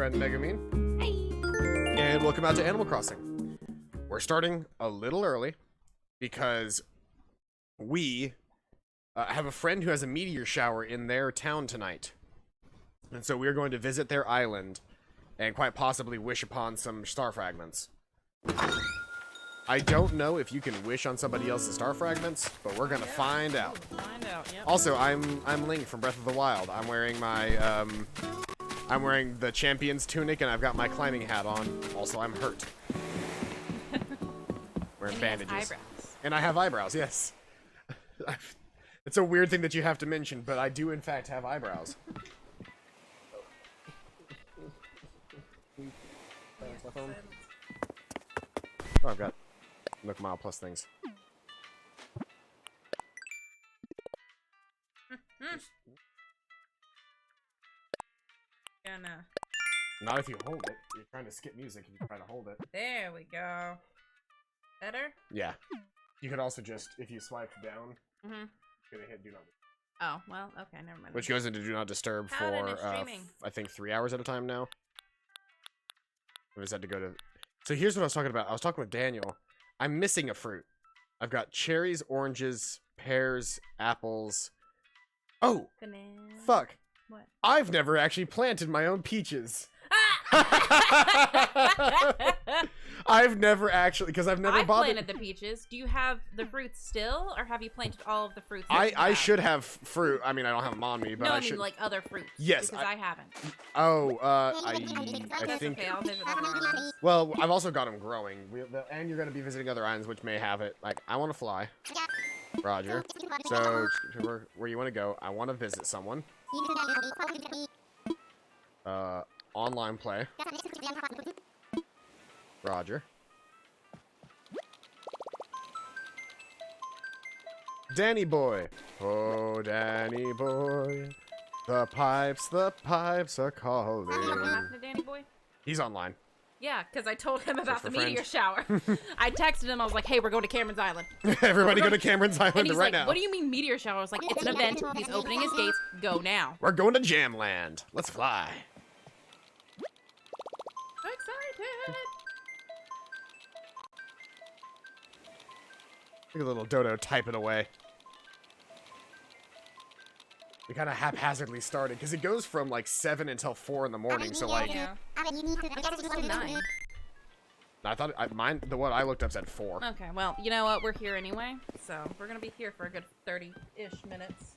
friend Megumin. Hey! And welcome out to Animal Crossing. We're starting a little early because we have a friend who has a meteor shower in their town tonight. And so we're going to visit their island and quite possibly wish upon some star fragments. I don't know if you can wish on somebody else's star fragments, but we're gonna find out. Yep. Also, I'm Link from Breath of the Wild. I'm wearing my I'm wearing the champion's tunic and I've got my climbing hat on. Also, I'm hurt. Wearing bandages. Eyebrows. And I have eyebrows. Yes. It's a weird thing that you have to mention, but I do in fact have eyebrows. Oh, I've got Nook Mile Plus things. Yeah, no. Not if you hold it. You're trying to skip music if you try to hold it. There we go. Better? Yeah. You could also just, if you swipe down, Mm-hmm. you're gonna hit Do Not. Oh, well, okay, never mind. Which goes into Do Not Disturb Paladin for, is streaming. I think 3 hours at a time now. I just had to go to... So here's what I was talking about. I was talking with Daniel. I'm missing a fruit. I've got cherries, oranges, pears, apples. Oh! Banana. Fuck. What? I've never actually planted my own peaches. I've never actually, because I've never bothered. planted the peaches. Do you have the fruits still, or have you planted all of the fruits? I should have fruit. I mean, I don't have them on me, but no, I I mean should. like other fruits. Yes, because I haven't. Oh, I That's think. okay. I'll visit other islands. Well, I've also got them growing, and you're going to be visiting other islands which may have it. Like, I want to fly. Roger. So, where you want to go? I want to visit someone. Online play. Roger. Danny boy. Oh, Danny boy. The pipes are calling. What happened to Danny Boy? He's online. Yeah, because I told him about the for meteor friends. shower. I texted him. I was like, "Hey, we're going to Cameron's Island." Everybody go to Cameron's And Island he's right like, now. "What do you mean meteor shower?" I was like, "It's an event. He's opening his gates. Go now." We're going to Jamland. Let's fly. Excited. Look at little Dodo typing away. We kind of haphazardly started because it goes from like 7 until 4 in the morning. So like, Yeah. It's just 9. I thought the one I looked up said 4. Okay, well, you know what? We're here anyway, so we're gonna be here for a good 30-ish minutes.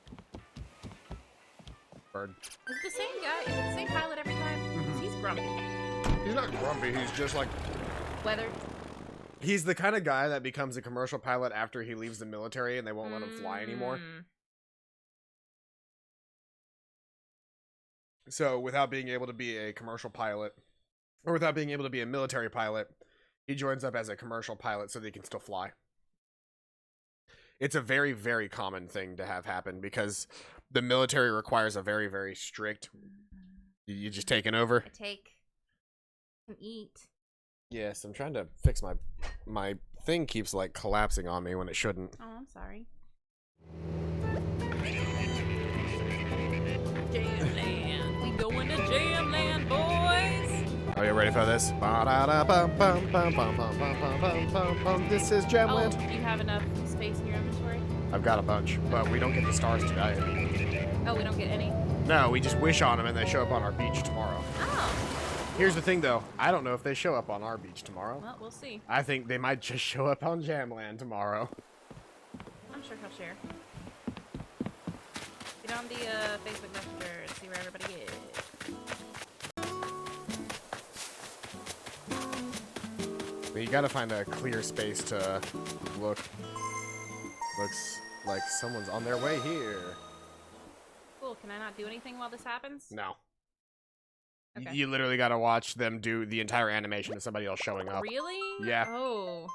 Bird. Is it the same guy? Is it the same pilot every time? 'Cause he's grumpy. He's not grumpy. He's just like Weather. he's the kind of guy that becomes a commercial pilot after he leaves the military and they won't let him fly anymore. So without being able to be a commercial pilot, or without being able to be a military pilot, he joins up as a commercial pilot so that he can still fly. It's a very, very common thing to have happen because the military requires a very, very strict. You just taking over? I take and eat. Yes, I'm trying to fix my thing keeps like collapsing on me when it shouldn't. Oh, I'm sorry. Jamland. We going to Jamland, boys. Are you ready for this? This is Oh, Jamland. do you have enough space in your inventory? I've got a bunch, but we don't get the stars today. Oh, we don't get any? No, we just wish on them and they show up on our beach tomorrow. Oh. Here's the thing though, I don't know if they show up on our beach tomorrow. Well, we'll see. I think they might just show up on Jamland tomorrow. I'm sure he'll share. Get on the Facebook Messenger and see where everybody is. But you gotta find a clear space to look. Looks like someone's on their way here. Cool, can I not do anything while this happens? No. Okay. You literally gotta watch them do the entire animation of somebody else showing up. Really? Yeah. Oh.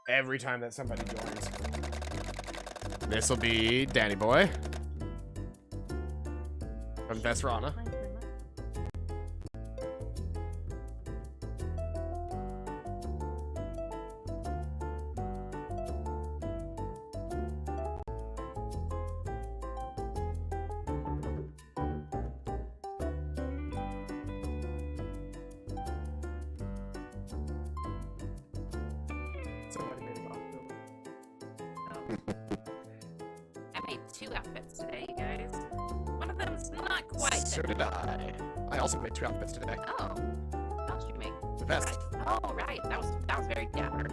Every time that somebody joins. This'll be Danny Boy. From Vesrana. 2 outfits today, you guys. One of them's not quite So there. did I. I also made 2 outfits today. Oh. What else did you make? The vest. Oh, right. That was very dapper.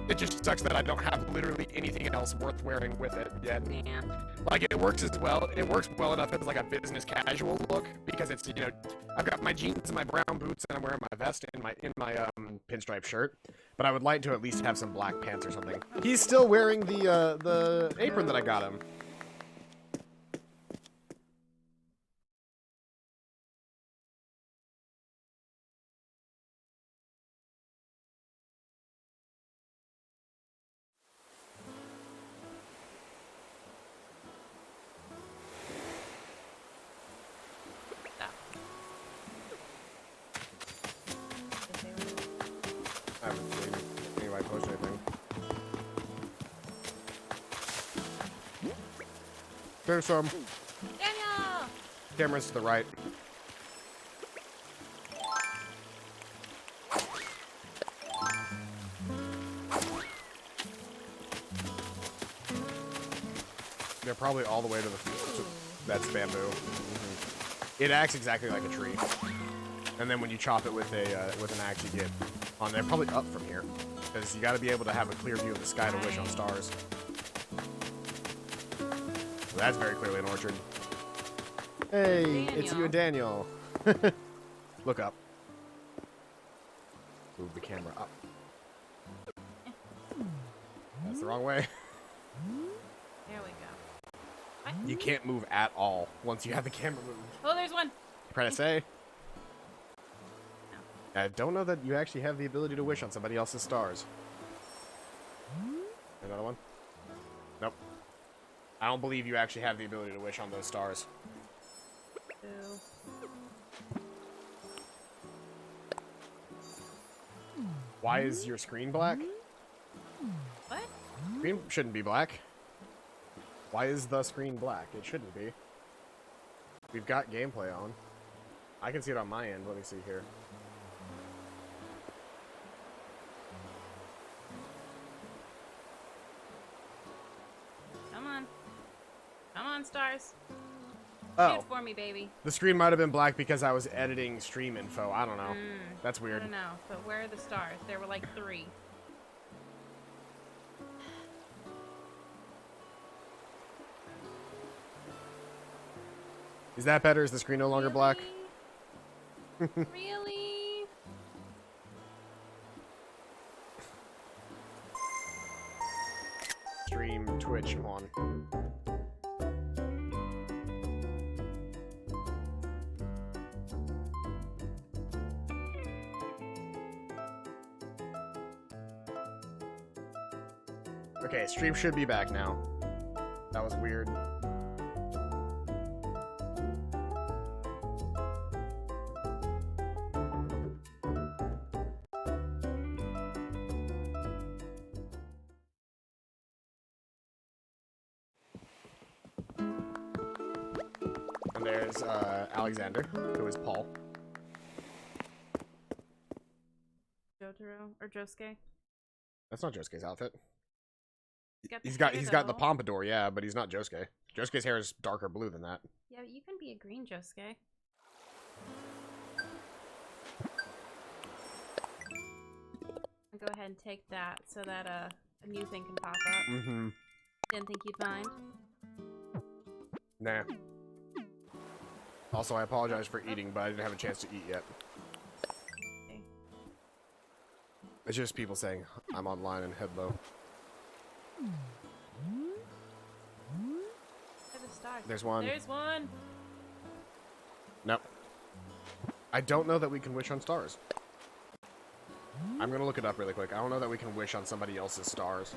It just sucks that I don't have literally anything else worth wearing with it yet. Yeah. Like, it works well enough as like a business casual look, because it's, you know, I've got my jeans and my brown boots and I'm wearing my vest in my pinstripe shirt, but I would like to at least have some black pants or something. He's still wearing the apron that I got him. I haven't seen anybody post anything. There's some. Daniel! Cameras to the right. They're probably all the way to the field. That's bamboo. It acts exactly like a tree. And then when you chop it with an axe, you get on. They're probably up from here, because you got to be able to have a clear view of the sky to wish on stars. Well, that's very clearly an orchard. Hey, it's you and Daniel. Look up. Move the camera up. That's the wrong way. There we go. What? You can't move at all once you have the camera moved. Oh, there's one. Press A. I don't know that you actually have the ability to wish on somebody else's stars. Another one? Nope. I don't believe you actually have the ability to wish on those stars. Boo. Why is your screen black? What? Screen shouldn't be black. Why is the screen black? It shouldn't be. We've got gameplay on. I can see it on my end. Let me see here. Come on. Come on, stars. Oh, Shoot for me, baby. the screen might have been black because I was editing stream info. I don't know. That's I weird. don't know, but where are the stars? There were like 3. Is that better? Is the screen no longer black? Really? Stream Twitch on. Okay, stream should be back now. That was weird. And there's Alexander, who is Paul. Jotaro or Josuke? That's not Josuke's outfit. He's got He's got the pompadour, yeah, but he's not Josuke. Josuke's hair is darker blue than that. Yeah, but you can be a green Josuke. I'll go ahead and take that so that a new thing can pop up. Mm-hmm. Didn't think you'd mind. Nah. Also, I apologize for eating, but I didn't have a chance to eat yet. Okay. It's just people saying, I'm online and head low. Where are the stars? There's one. There's one. Nope. I don't know that we can wish on stars. I'm gonna look it up really quick. I don't know that we can wish on somebody else's stars.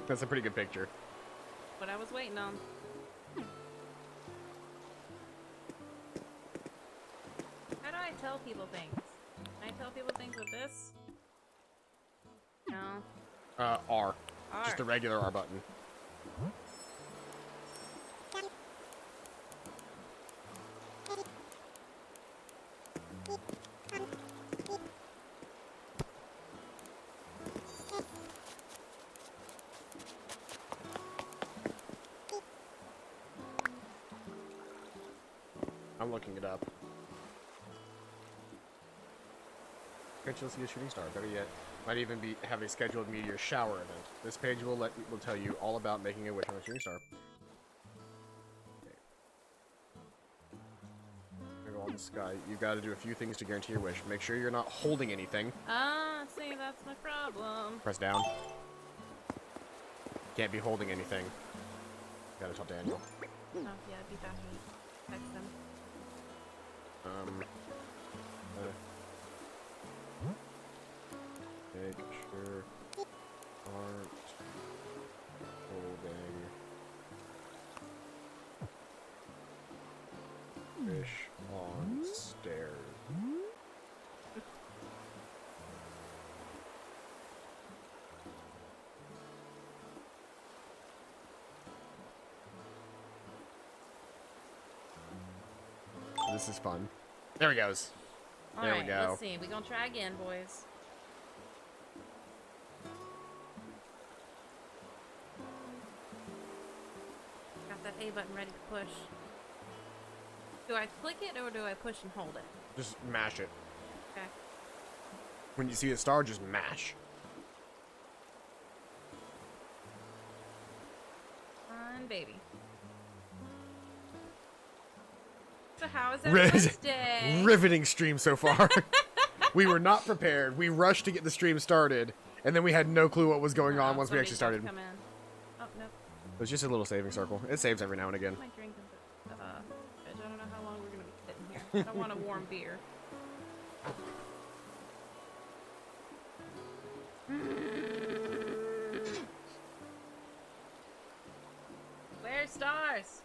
That's a pretty good picture. What I was waiting on. How do I tell people things? Can I tell people things with this? No. R. R. Just a regular R button. I'm looking it up. Schedule to see a shooting star. Better yet, might even have a scheduled meteor shower event. This page will tell you all about making a wish on a shooting star. Okay. Go on the sky. You've got to do a few things to guarantee your wish. Make sure you're not holding anything. See, that's my problem. Press down. Can't be holding anything. Gotta tell Daniel. Oh, yeah, it'd be better to text him. Make sure aren't holding fish on stairs. This is fun. There he goes. There we go. Let's see. We're gonna try again, boys. Got that A button ready to push. Do I click it or do I push and hold it? Just mash it. Okay. When you see a star, just mash. Fun baby. So how is everyone's day? Riveting stream so far. We were not prepared. We rushed to get the stream started, and then we had no clue what was going on once we actually started. Come in. Oh, no. It was just a little saving circle. It saves every now and again. My drink is I don't know how long we're gonna be sitting here. I don't want a warm beer. Where's stars?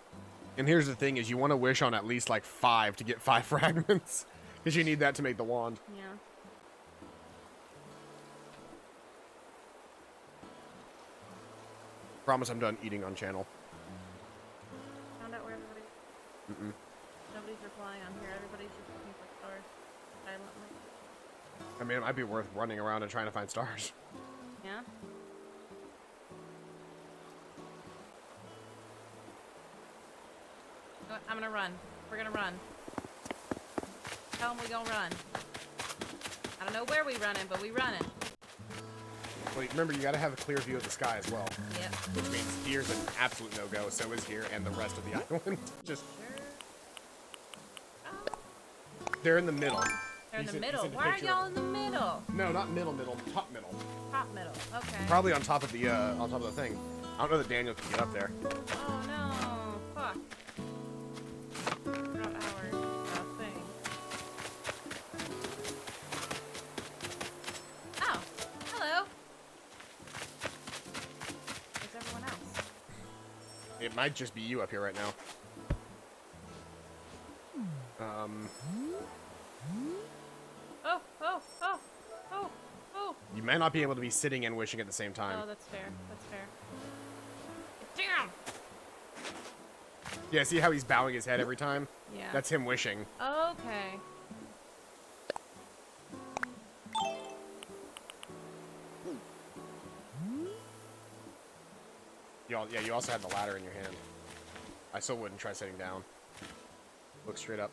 And here's the thing: is you want to wish on at least like 5 to get 5 fragments, because you need that to make the wand. Yeah. Promise I'm done eating on channel. Found out where everybody. Nobody's replying on here. Everybody's just looking for stars silently. I mean, it might be worth running around and trying to find stars. Yeah. You know what? I'm gonna run. We're gonna run. Tell them we gonna run. I don't know where we running, but we running. Wait, remember, you gotta have a clear view of the sky as well. Yep. Which means here's an absolute no-go, so is here and the rest of the island. Just, they're in the middle. They're in the middle. Why are y'all in the middle? No, not middle, top middle. Top middle. Okay. Probably on top of the thing. I don't know that Daniel can get up there. Oh no! Fuck. Not our thing. Oh, hello. Where's everyone else? It might just be you up here right now. Oh. You may not be able to be sitting and wishing at the same time. Oh, that's fair. That's fair. Damn! Yeah, see how he's bowing his head every time? Yeah. That's him wishing. Okay. You also had the ladder in your hand. I still wouldn't try sitting down. Look straight up.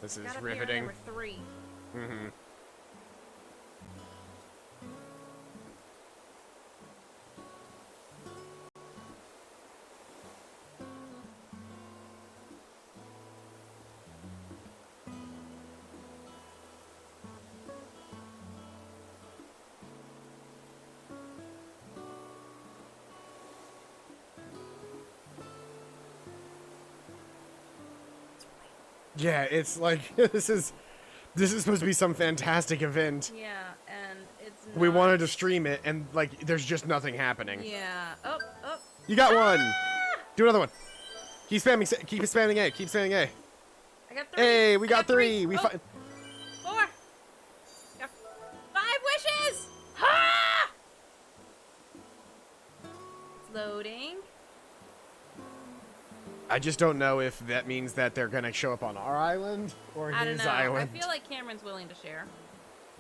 This is riveting. Number 3. Mm-hmm. Yeah, it's like this is supposed to be some fantastic event. Yeah, and it's not... We wanted to stream it, and like there's just nothing happening. Yeah. Oh. You got one. Do another one. Keep spamming A. Keep spamming A. I got 3. Hey, we got 3. We 4. Got 5 wishes. Ha! It's loading. I just don't know if that means that they're gonna show up on our island or I don't his know. island. I feel like Cameron's willing to share.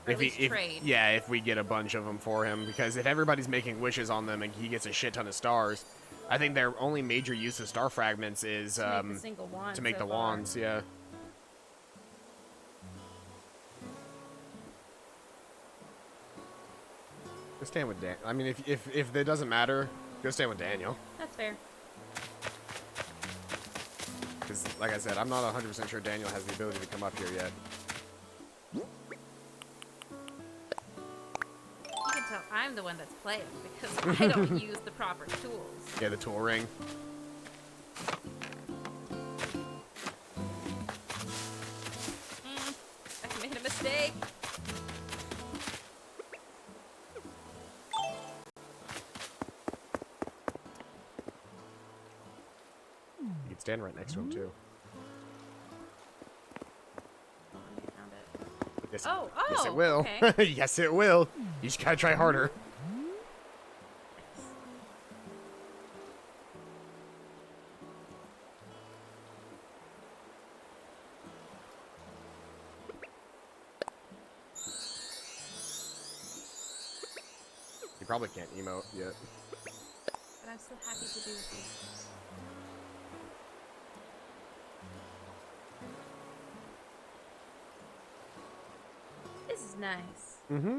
Or at least trade. Yeah, if we get a bunch of them for him, because if everybody's making wishes on them and he gets a shit ton of stars, I think their only major use of star fragments is to make the single wand. To make so the far. wands, yeah. Go stand with Dan. I mean, if it doesn't matter, go stand with Daniel. That's fair. Because, like I said, I'm not 100% sure Daniel has the ability to come up here yet. You can tell I'm the one that's playing because I don't use the proper tools. Yeah, the tool ring. I made a mistake. You can stand right next to him, too. Oh, I found it. Yes, Oh, yes, it will. Okay. Yes, it will. You just gotta try harder. You probably can't emote yet. But I'm so happy to be with you. This is nice. Mm-hmm.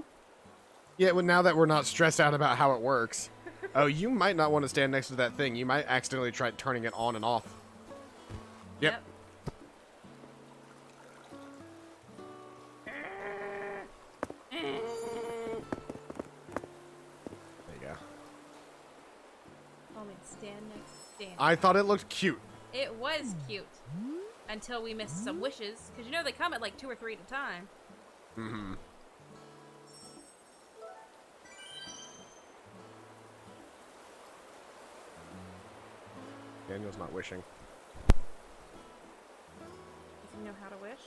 Yeah, well, now that we're not stressed out about how it works. Oh, you might not want to stand next to that thing. You might accidentally try turning it on and off. Yep. There you go. Told me to stand next to Dan. I thought it looked cute. It was cute. Until we missed some wishes. Because you know they come at like 2 or 3 at a time. Mm-hmm. Daniel's not wishing. Does he know how to wish?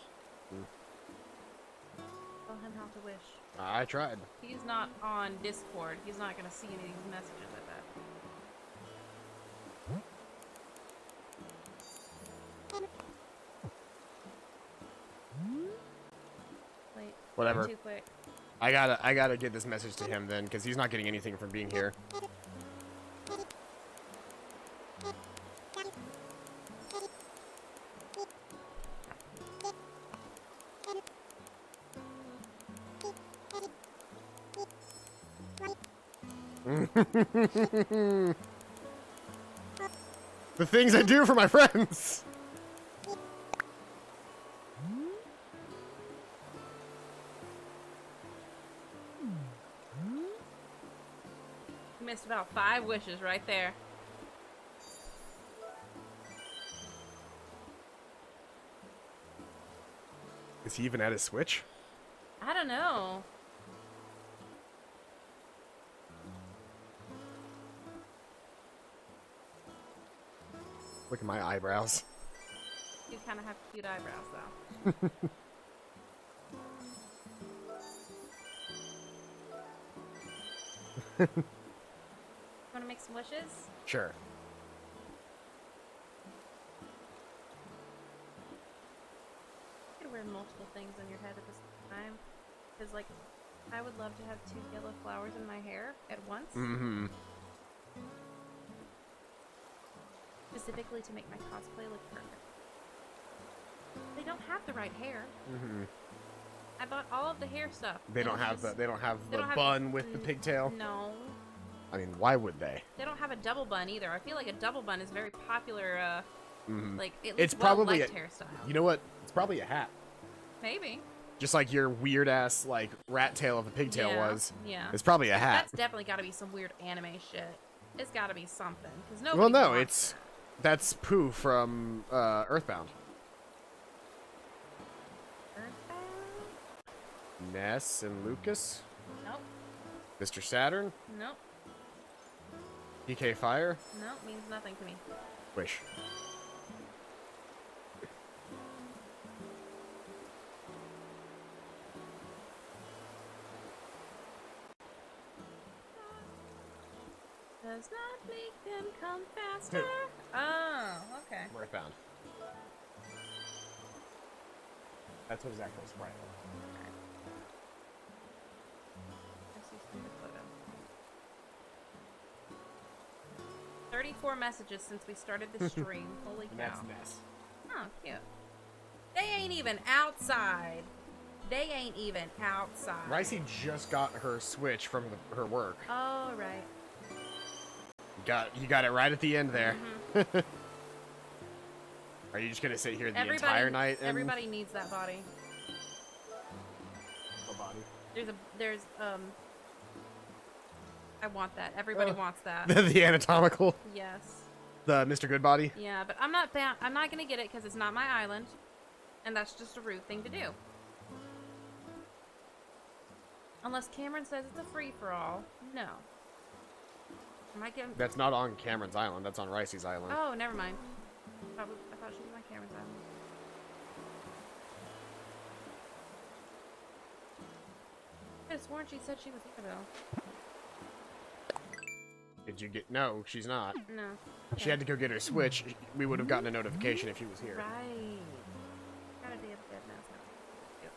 Tell him how to wish. I tried. He's not on Discord. He's not going to see any of these messages, I bet. Wait. Whatever. Too quick. I gotta get this message to him then, because he's not getting anything from being here. The things I do for my friends. You missed about 5 wishes right there. Is he even at his Switch? I don't know. Look at my eyebrows. You kind of have cute eyebrows, though. Want to make some wishes? Sure. You could wear multiple things on your head at this time. Because, like, I would love to have 2 yellow flowers in my hair at once. Mm-hmm. Specifically to make my cosplay look perfect. They don't have the right hair. Mm-hmm. I bought all of the hair stuff. They don't have the bun with the pigtail. No. I mean, why would they? They don't have a double bun either. I feel like a double bun is very popular. Like It's probably a hairstyle. You know what? It's probably a hat. Maybe. Just like your weird ass like rat tail of a pigtail was. Yeah. It's probably a hat. That's definitely got to be some weird anime shit. It's got to be something. Cause nobody Well, no, wants that's Pooh from Earthbound. Earthbound? Ness and Lucas. Nope. Mr. Saturn. Nope. PK Fire. Nope. Means nothing to me. Wish. Does not make them come faster. Oh, okay. Earthbound. That's what his actual sprite was. Good photo. 34 messages since we started the stream. Holy And cow. that's Ness. Oh, cute. They ain't even outside. They ain't even outside. Ricey just got her Switch from her work. Oh, right. You got it right at the end there. Mm-hmm. Are you just gonna sit here the entire night? And... Everybody needs that body. What body? There's I want that. Everybody wants that. The anatomical. Yes. The Mr. Good body. Yeah, but I'm not gonna get it because it's not my island, and that's just a rude thing to do. Unless Cameron says it's a free for all. No. Am I getting? That's not on Cameron's island. That's on Ricey's island. Oh, never mind. I thought she was on Cameron's island. I could have sworn she said she was here though. Did you get? No, she's not. No. She had to go get her Switch. We would have gotten a notification if she was here. Right. Got a dead mouse now. Yep.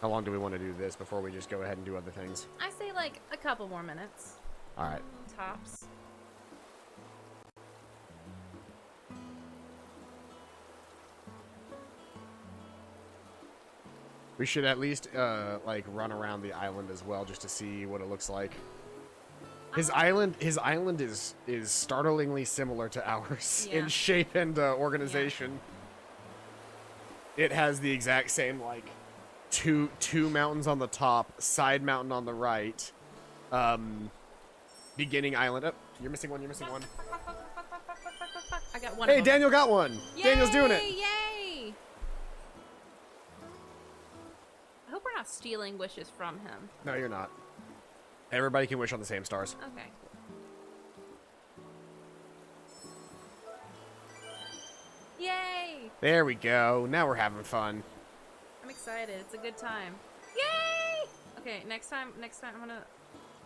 How long do we want to do this before we just go ahead and do other things? I say like a couple more minutes. All right. Tops. We should at least like run around the island as well, just to see what it looks like. His island is startlingly similar to ours in shape and organization. Yeah. It has the exact same like two mountains on the top, side mountain on the right, beginning island. Oh, you're missing one. You're missing one. I got one. Hey, Daniel got one. Yay, Daniel's doing it. Yay! I hope we're not stealing wishes from him. No, you're not. Everybody can wish on the same stars. Okay. Yay! There we go. Now we're having fun. I'm excited. It's a good time. Yay! Okay, next time I'm gonna...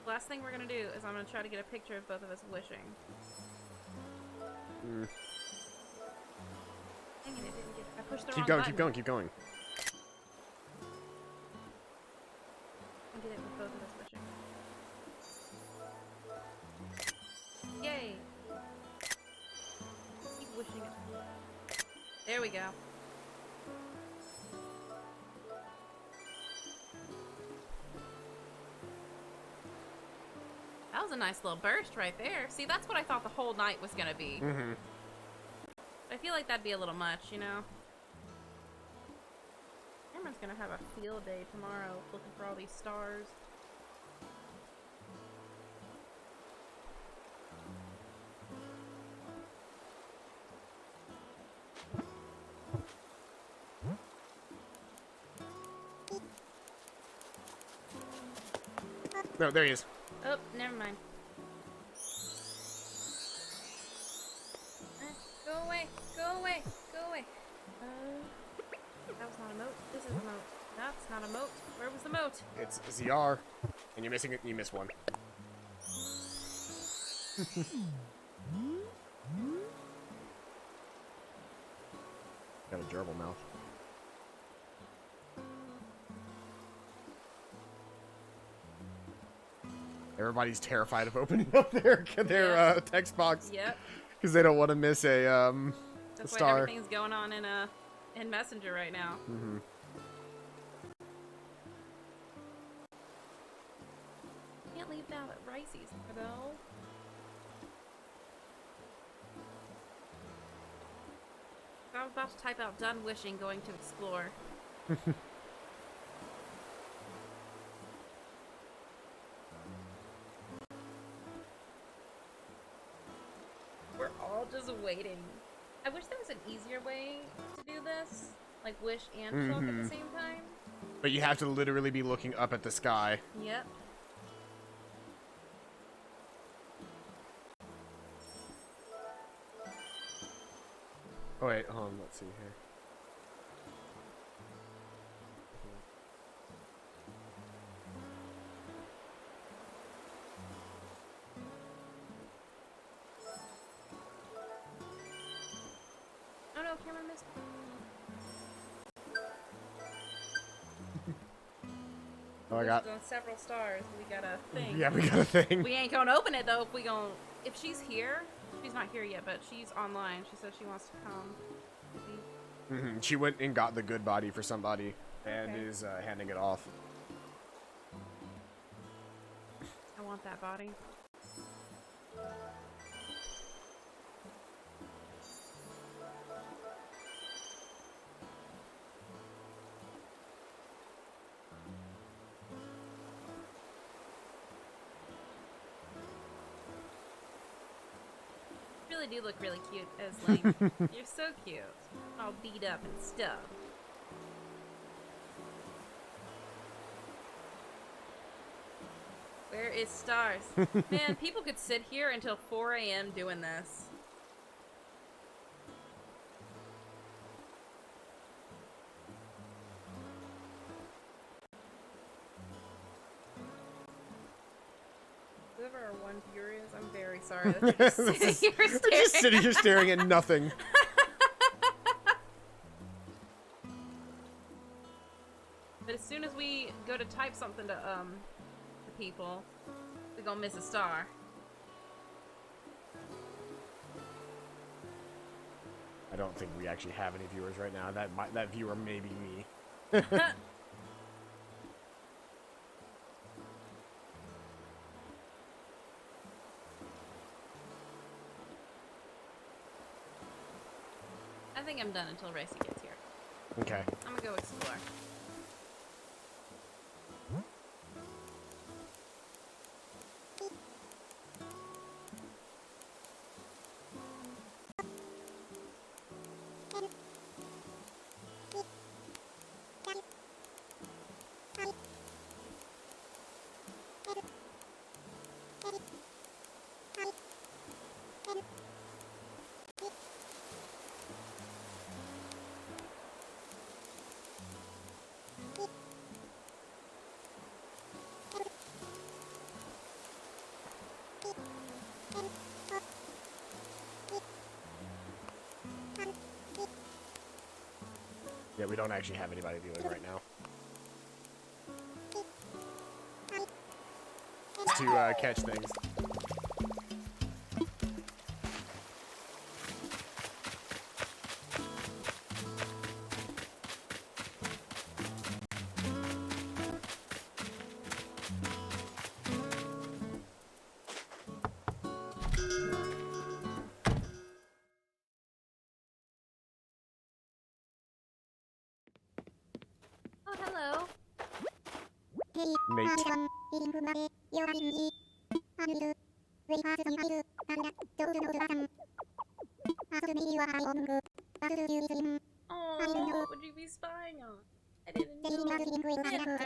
Last thing we're gonna do is I'm gonna try to get a picture of both of us wishing. Mm. Dang it, I didn't get... I pushed the Keep wrong going, button. keep going, keep going. I'll get it with both of us wishing. Yay! Keep wishing it. There we go. That was a nice little burst right there. See, that's what I thought the whole night was gonna be. Mm-hmm. I feel like that'd be a little much, you know? Cameron's gonna have a field day tomorrow, looking for all these stars. No, there he is. Oh, never mind. Go away! Go away! Go away! That was not a moat. This is a moat. That's not a moat. Where was the moat? It's ZR, and you're missing it. You missed one. Got a gerbil mouth. Everybody's terrified of opening up their text box. Yep. Because they don't want to miss a That's star. why everything's going on in Messenger right now. Mm-hmm. Can't leave now at Ricey's though. I was about to type out "done wishing, going to explore." We're all just waiting. I wish there was an easier way to do this, like wish and show up at the same time. But you have to literally be looking up at the sky. Yep. Oh wait, hold on, let's see here. Oh no, Cameron missed. Oh, I We've got. done several stars. We got a thing. Yeah, we got a thing. We ain't gonna open it though. If she's here, she's not here yet, but she's online. She says she wants to come. She went and got the good body for somebody and Okay. is handing it off. I want that body. You really do look really cute as Link. You're so cute. All beat up and stuff. Where is Stars? Man, people could sit here until 4 a.m. doing this. Whoever our one viewer is, I'm very sorry that you're just sitting here We're just sitting here staring at nothing. But as soon as we go to type something to people, we're gonna miss a star. I don't think we actually have any viewers right now. That viewer may be me. I think I'm done until Racy gets here. Okay. I'm gonna go explore. Yeah, we don't actually have anybody viewing right now. It's to catch things. Oh, hello. Mate. Oh, what would you be spying on? I didn't know. I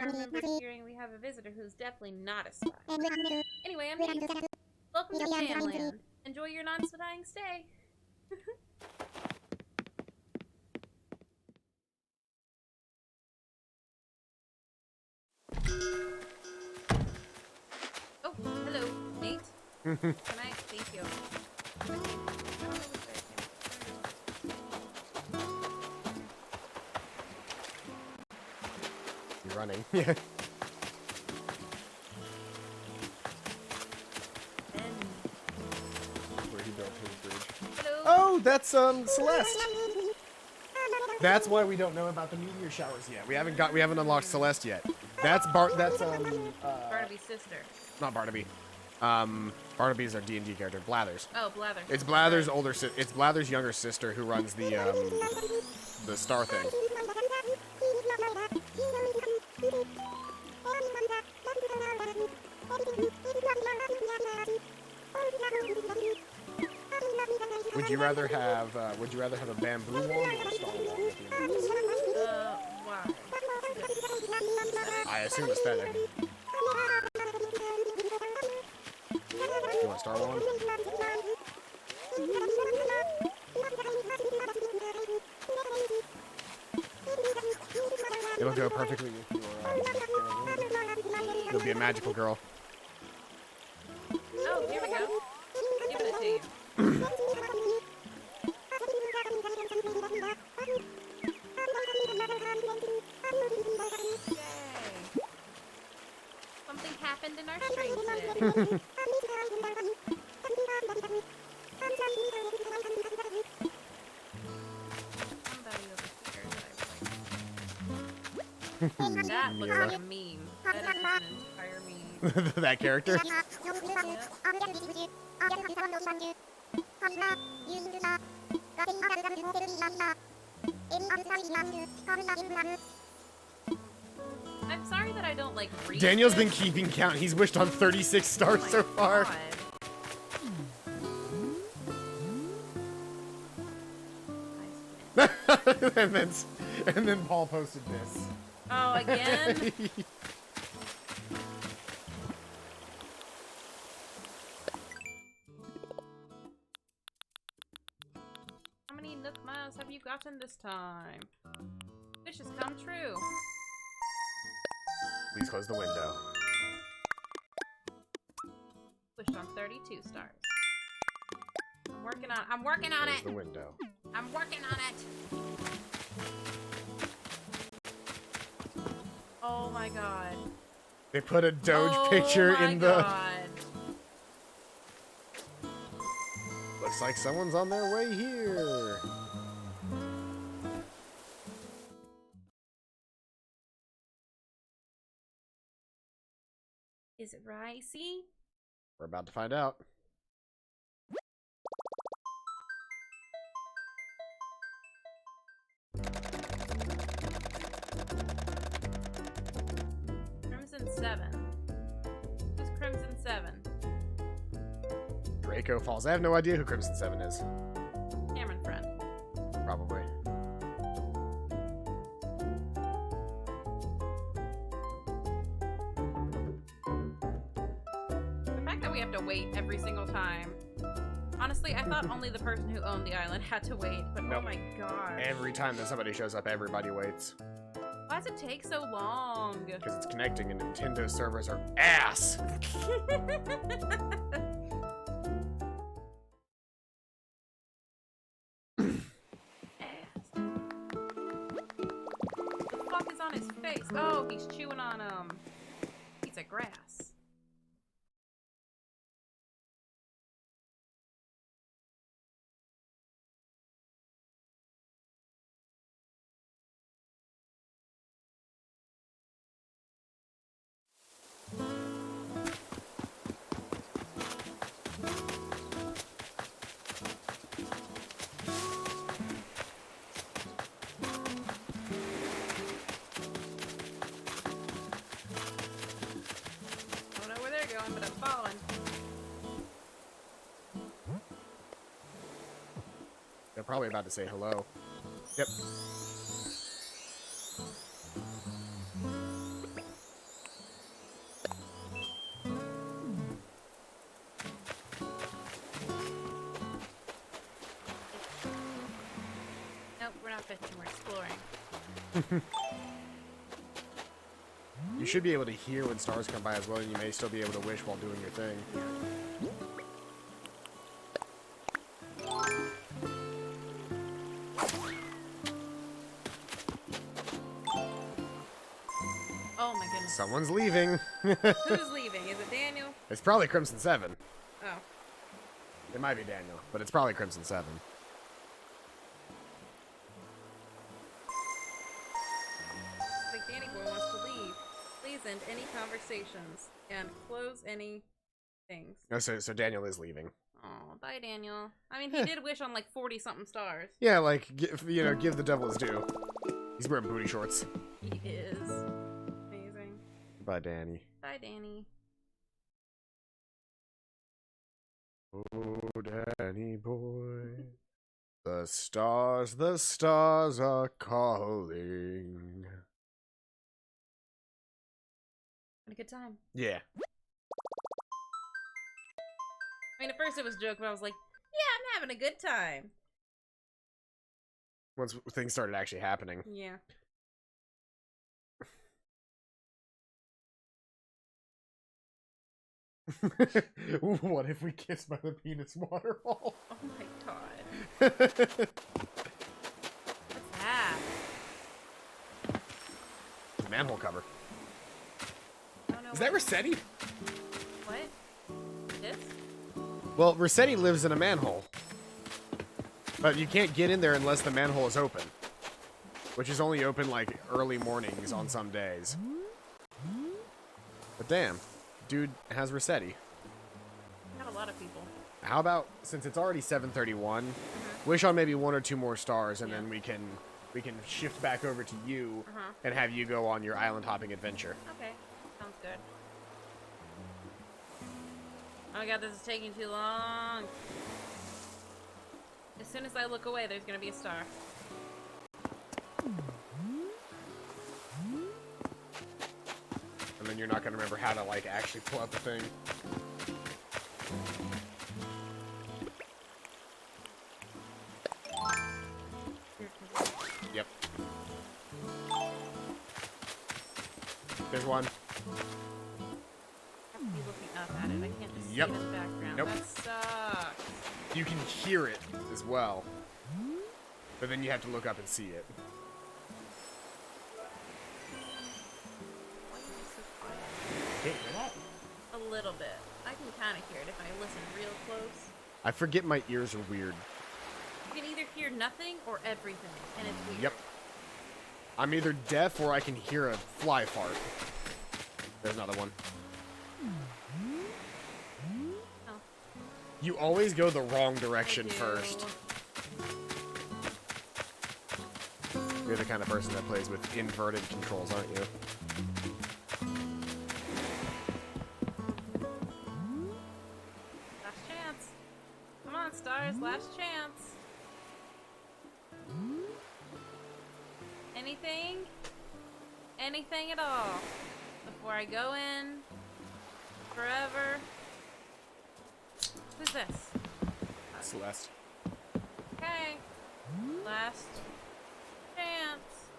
remember hearing we have a visitor who's definitely not a spy. Anyway, I'm Nate. Welcome to Jamland. Enjoy your non-spying stay. Oh, hello, Nate. Can I? Thank you. I don't know which way I came. You're running. Yeah. Where he built his bridge. Hello. Oh, that's Celeste. That's why we don't know about the meteor showers yet. We haven't unlocked Celeste yet. That's Barnaby's sister. not Barnaby. Barnaby's our D&D character, Blathers. Oh, Blather. It's Blather's it's Blather's younger sister who runs the star thing. Would you rather have a bamboo wand or a star wand at the end of this? Why? I assume aesthetic. You want a star wand? It'll go perfectly with your. You'll be a magical girl. Oh, here we go. Giving it to you. Yay. Somebody over here that I like. That looks like a meme. That is just an entire meme. That character? I'm sorry that I don't like read Daniel's this. been keeping count. He's wished on 36 Oh stars my so far. God. and then Paul posted this. Oh, again? How many Nook Miles have you gotten this time? Wish has come true. Please close the window. Wished on 32 stars. I'm working on Close it! the window. I'm working on it! Oh my god. They put a Doge Oh picture my in the... god. Looks like someone's on their way here. Is it Ricey? We're about to find out. Crimson 7. Who's Crimson 7? Draco Falls. I have no idea who Crimson 7 is. Cameron friend. Probably. The fact that we have to wait every single time. Honestly, I thought only the person who owned the island had to wait, but Nope. oh my god. Every time that somebody shows up, everybody waits. Why does it take so long? Because it's connecting and Nintendo servers are ass! The fuck is on his face? Oh, he's chewing on piece of grass. Don't know where they're going, but I'm following. They're probably about to say hello. Yep. Nope, we're not fishing, we're exploring. You should be able to hear when stars come by as well, and you may still be able to wish while doing your thing. Oh my goodness. Someone's leaving. Who's leaving? Is it Daniel? It's probably Crimson 7. Oh. It might be Daniel, but it's probably Crimson 7. Like Danny Boy wants to leave. Please end any conversations and close any things. No, so Daniel is leaving. Oh, bye Daniel. I mean, he did wish on like 40 something stars. Yeah, like, give the devil his due. He's wearing booty shorts. He is. Amazing. Bye, Danny. Bye Danny. Oh, Danny boy. The stars are calling. Had a good time. Yeah. I mean, at first it was a joke, but I was like, yeah, I'm having a good time. Once things started actually happening. Yeah. What if we kiss by the penis waterfall? Oh my god. What's that? Manhole cover. I don't know Is that Rossetti? what? Well, Rossetti lives in a manhole. But you can't get in there unless the manhole is open. Which is only open, like, early mornings on some days. But damn, dude has Rossetti. Got a lot of people. How about, since it's already 7:31, wish on maybe 1 or 2 more stars, and then we can shift back over to you and have you go on your island hopping adventure. Okay, sounds good. Oh my god, this is taking too long. As soon as I look away, there's gonna be a star. And then you're not gonna remember how to, like, actually pull out the thing. Yep. There's one. I have to be looking up at it. I can't just Yep. see it in the background. Nope. That sucks. You can hear it as well. But then you have to look up and see it. Why are you so quiet? Can't hear that? A little bit. I can kind of hear it if I listen real close. I forget my ears are weird. You can either hear nothing or everything, and it's weird. Yep. I'm either deaf or I can hear a fly fart. There's another one. Oh. You always go the wrong direction first. You're the kind of person that plays with inverted controls, aren't you? Last chance. Come on, stars. Last chance. Anything? Anything at all? Before I go in? Forever? Who's this? Celeste. Okay. Last chance.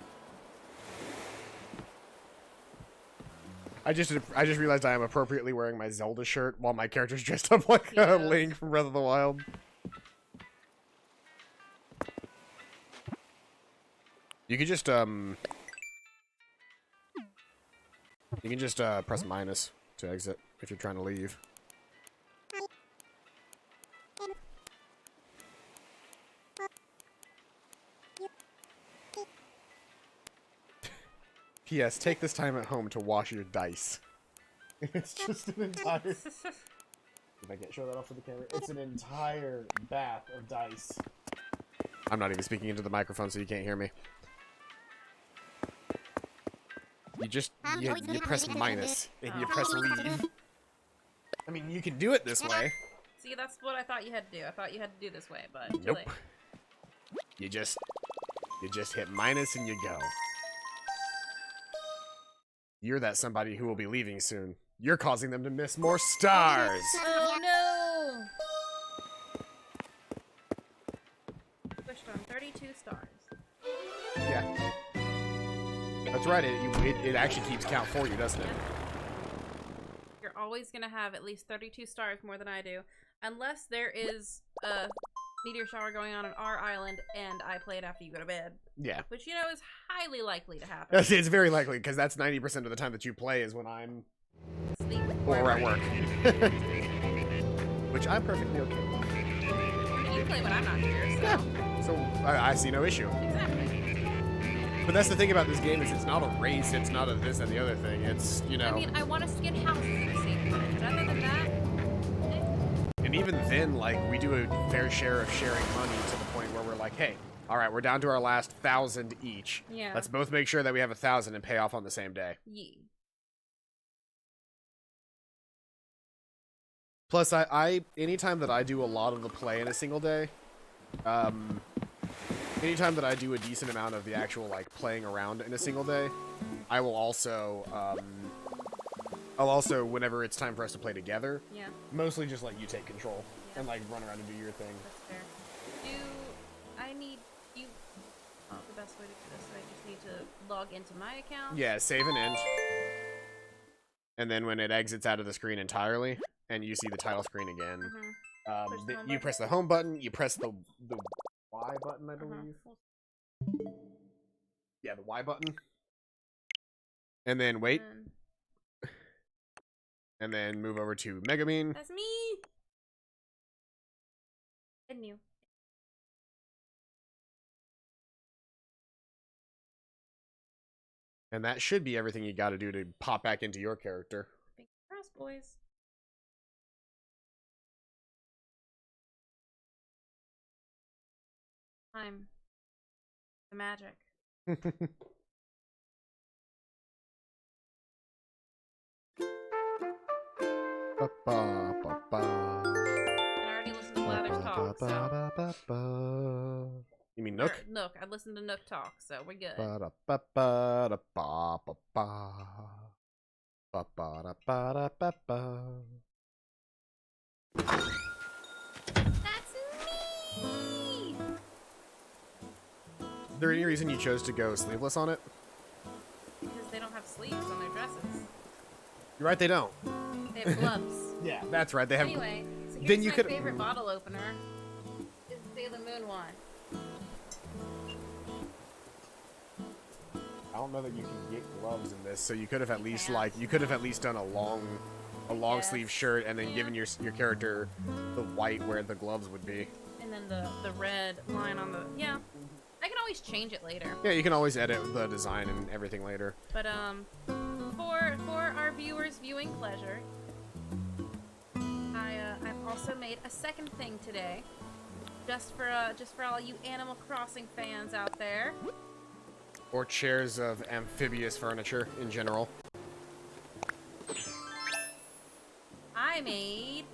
I just realized I am appropriately wearing my Zelda shirt while my character's dressed up like Yes. Link from Breath of the Wild. You could just press minus to exit if you're trying to leave. P.S. Take this time at home to wash your dice. It's just an entire... If I can't show that off to the camera. It's an entire bath of dice. I'm not even speaking into the microphone so you can't hear me. You just... You press minus and you press leave. I mean, you can do it this way. See, that's what I thought you had to do. I thought you had to do this way, but too Nope. late. You just hit minus and you go. You're that somebody who will be leaving soon. You're causing them to miss more stars! Oh no! Pushed on 32 stars. Yeah. That's right, it actually keeps count for you, doesn't it? You're always gonna have at least 32 stars more than I do. Unless there is a meteor shower going on our island and I play it after you go to bed. Yeah. Which, you know, is highly likely to happen. It's very likely, because that's 90% of the time that you play is when I'm... Sleep or at work. Which I'm perfectly okay with. I mean, you play when I'm not here, so... Yeah. So, I see no issue. Exactly. But that's the thing about this game is it's not a race, it's not a this and the other thing, it's, you know... I mean, I want us to get houses in the same time, but other than that... And even then, like, we do a fair share of sharing money to the point where we're like, hey, all right, we're down to our last 1,000 each. Yeah. Let's both make sure that we have 1,000 and pay off on the same day. Yee. Plus, anytime that I do a lot of the play in a single day, anytime that I do a decent amount of the actual, like, playing around in a single day, I will also, I'll also, whenever it's time for us to play together, Yeah. mostly just let you take control Yeah. and, like, run around and do your thing. That's fair. I need you... Oh, the best way to do this, I just need to log into my account. Yeah, save and end. And then when it exits out of the screen entirely, and you see the title screen again, Push the home you button. press the home button, you press the Y button, I believe. Yeah, the Y button. And then wait, and then move over to Megumin. That's me! I knew. And that should be everything you got to do to pop back into your character. Fingers crossed, boys. Time. The magic. I already listened to Blathers talk, so. You mean Nook? Nook. I listened to Nook talk, so we're good. That's me! Is there any reason you chose to go sleeveless on it? Because they don't have sleeves on their dresses. You're right, they don't. They have gloves. Yeah, that's right. They have. Anyway, so here's Then you my could. favorite bottle opener. Is Sailor Moon one. I don't know that you can get gloves in this, so you could have at least can't. done a long sleeve shirt and then given your character the white where the gloves would be. And then the red line on the I can always change it later. Yeah, you can always edit the design and everything later. But for our viewers' viewing pleasure, I've also made a second thing today, just for all you Animal Crossing fans out there. Or chairs of amphibious furniture in general. I made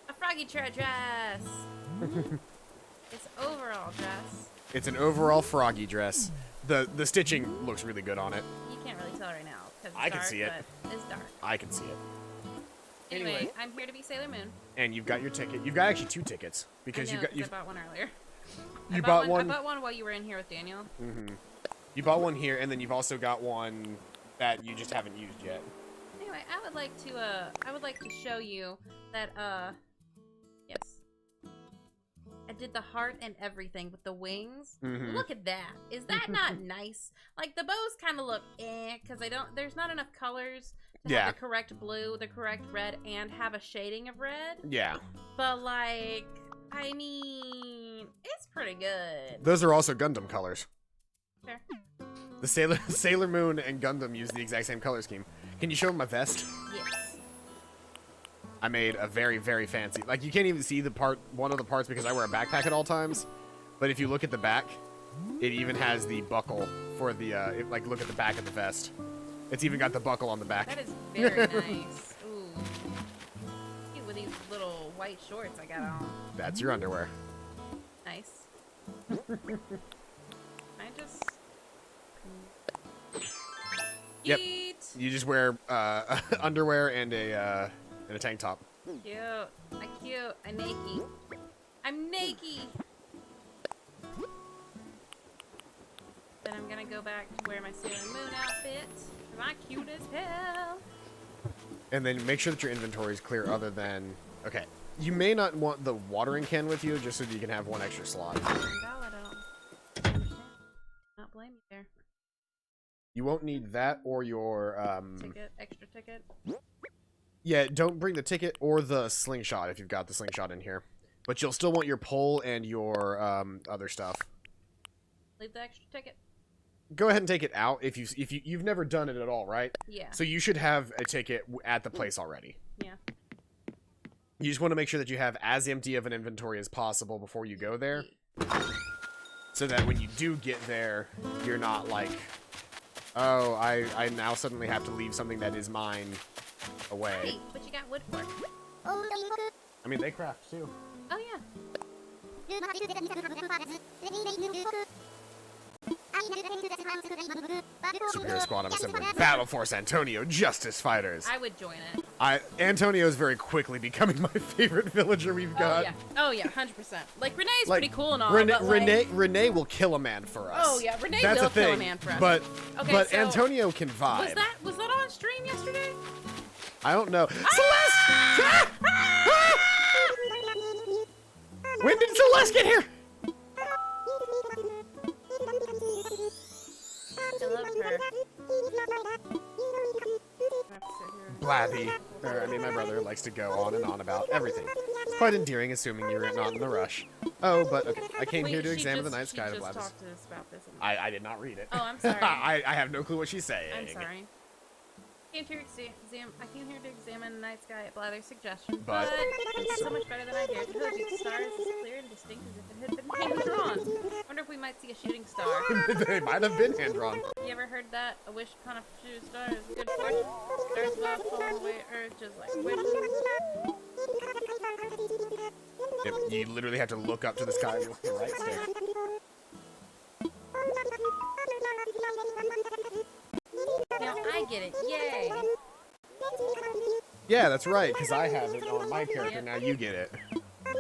a Froggy Chair dress. It's overall dress. It's an overall froggy dress. The stitching looks really good on it. You can't really tell right now because I can see it. But it's dark. I can see it. Anyway, I'm here to be Sailor Moon. And you've got your ticket. You've got actually 2 tickets because I know, I I bought one earlier. You bought one. I bought one while you were in here with Daniel. Mm-hmm. You bought one here, and then you've also got one that you just haven't used yet. Anyway, I would like to show you that yes. I did the heart and everything with the wings. Mm-hmm. Look at that. Is that not nice? Like the bows kind of look because there's not enough colors to have the correct blue, the correct red, and have a shading of red. Yeah. But like, I mean, it's pretty good. Those are also Gundam colors. Sure. The Sailor Moon and Gundam use the exact same color scheme. Can you show them my vest? Yes. I made a very, very fancy. Like, you can't even see one of the parts because I wear a backpack at all times. But if you look at the back, it even has the buckle for the, look at the back of the vest. It's even got the buckle on the back. That is very nice. Ooh. Cute with these little white shorts I got on. That's your underwear. Nice. I just... Yep. Eat. You just wear underwear and a tank top. Cute. I'm naked. I'm naked. Then I'm gonna go back to wear my Sailor Moon outfit. I'm cute as hell. And then make sure that your inventory is clear other than... Okay. You may not want the watering can with you just so that you can have one extra slot. Valid, I don't not blame you there. You won't need that or your... Extra ticket. Yeah, don't bring the ticket or the slingshot if you've got the slingshot in here. But you'll still want your pole and your other stuff. Leave the extra ticket. Go ahead and take it out if you've never done it at all, right? Yeah. So you should have a ticket at the place already. Yeah. You just want to make sure that you have as empty of an inventory as possible before you go there. So that when you do get there, you're not like, oh, I now suddenly have to leave something that is mine away. Hey, what you got wood for? I mean, they craft too. Oh, yeah. Superhero Squad, I'm assembling. Battle Force Antonio, Justice Fighters. I would join it. Antonio is very quickly becoming my favorite villager we've got. Oh yeah, 100%. Like Renee's pretty cool and all. Renee will kill a man for us. Oh yeah, Renee That's will a thing. kill a man for us. But so Antonio can vibe. Was that on stream yesterday? I don't know. Celeste! When did Celeste get here? I love her. Blathy. My brother likes to go on and on about everything. It's quite endearing, assuming you're not in the rush. Oh, but okay. I came Wait, here to she examine just- the night sky of She just Atlantis. talked to us about this. I did not read it. Oh, I'm sorry. I have no clue what she's saying. I'm sorry. I came here to examine the night sky at Blather's suggestion, But- it's so much better than I dared. The village stars as clear and distinct as if it had been hand drawn. Wonder if we might see a shooting star. They might have been hand drawn. You ever heard that? A wish upon a shooting star is good fortune. Stars above fall away, earth just like wishes. You literally have to look up to the sky with your right stick. Now I get it. Yay! Yeah, that's right, because I have it on my character. Now you get it. I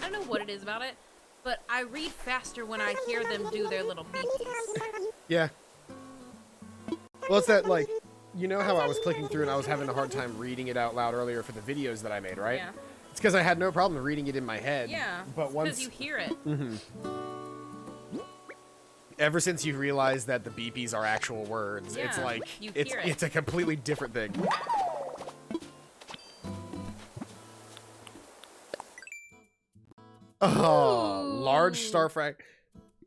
don't know what it is about it, but I read faster when I hear them do their little beepies. Yeah. Well, it's that, like, you know how I was clicking through and I was having a hard time reading it out loud earlier for the videos that I made, right? Yeah. It's because I had no problem reading it in my head. Yeah. But once... Because you hear it. Ever since you realized that the beepies are actual words, it's Yeah, like, you it's hear it. it's a completely different thing. Oh, large star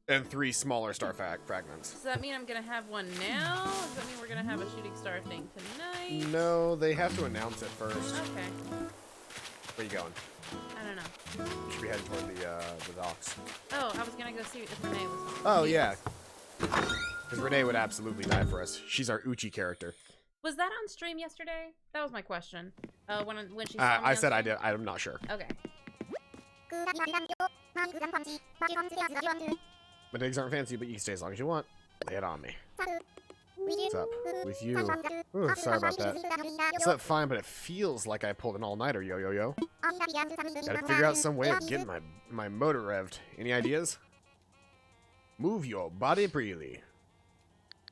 and 3 smaller star fragments. Does that mean I'm gonna have one now? Does that mean we're gonna have a shooting star thing tonight? No, they have to announce it first. Okay. Where you going? I don't know. You should be heading toward the docks. Oh, I was gonna go see if Renee was home. Oh, yeah. Because Renee would absolutely die for us. She's our Uchi character. Was that on stream yesterday? That was my question. When she saw me I on said I stream? did. I'm not sure. Okay. My digs aren't fancy, but you can stay as long as you want. Lay it on me. What's up with you? Ooh, sorry about that. I slept fine, but it feels like I pulled an all-nighter, yo. Gotta figure out some way of getting my motor revved. Any ideas? Move your body freely.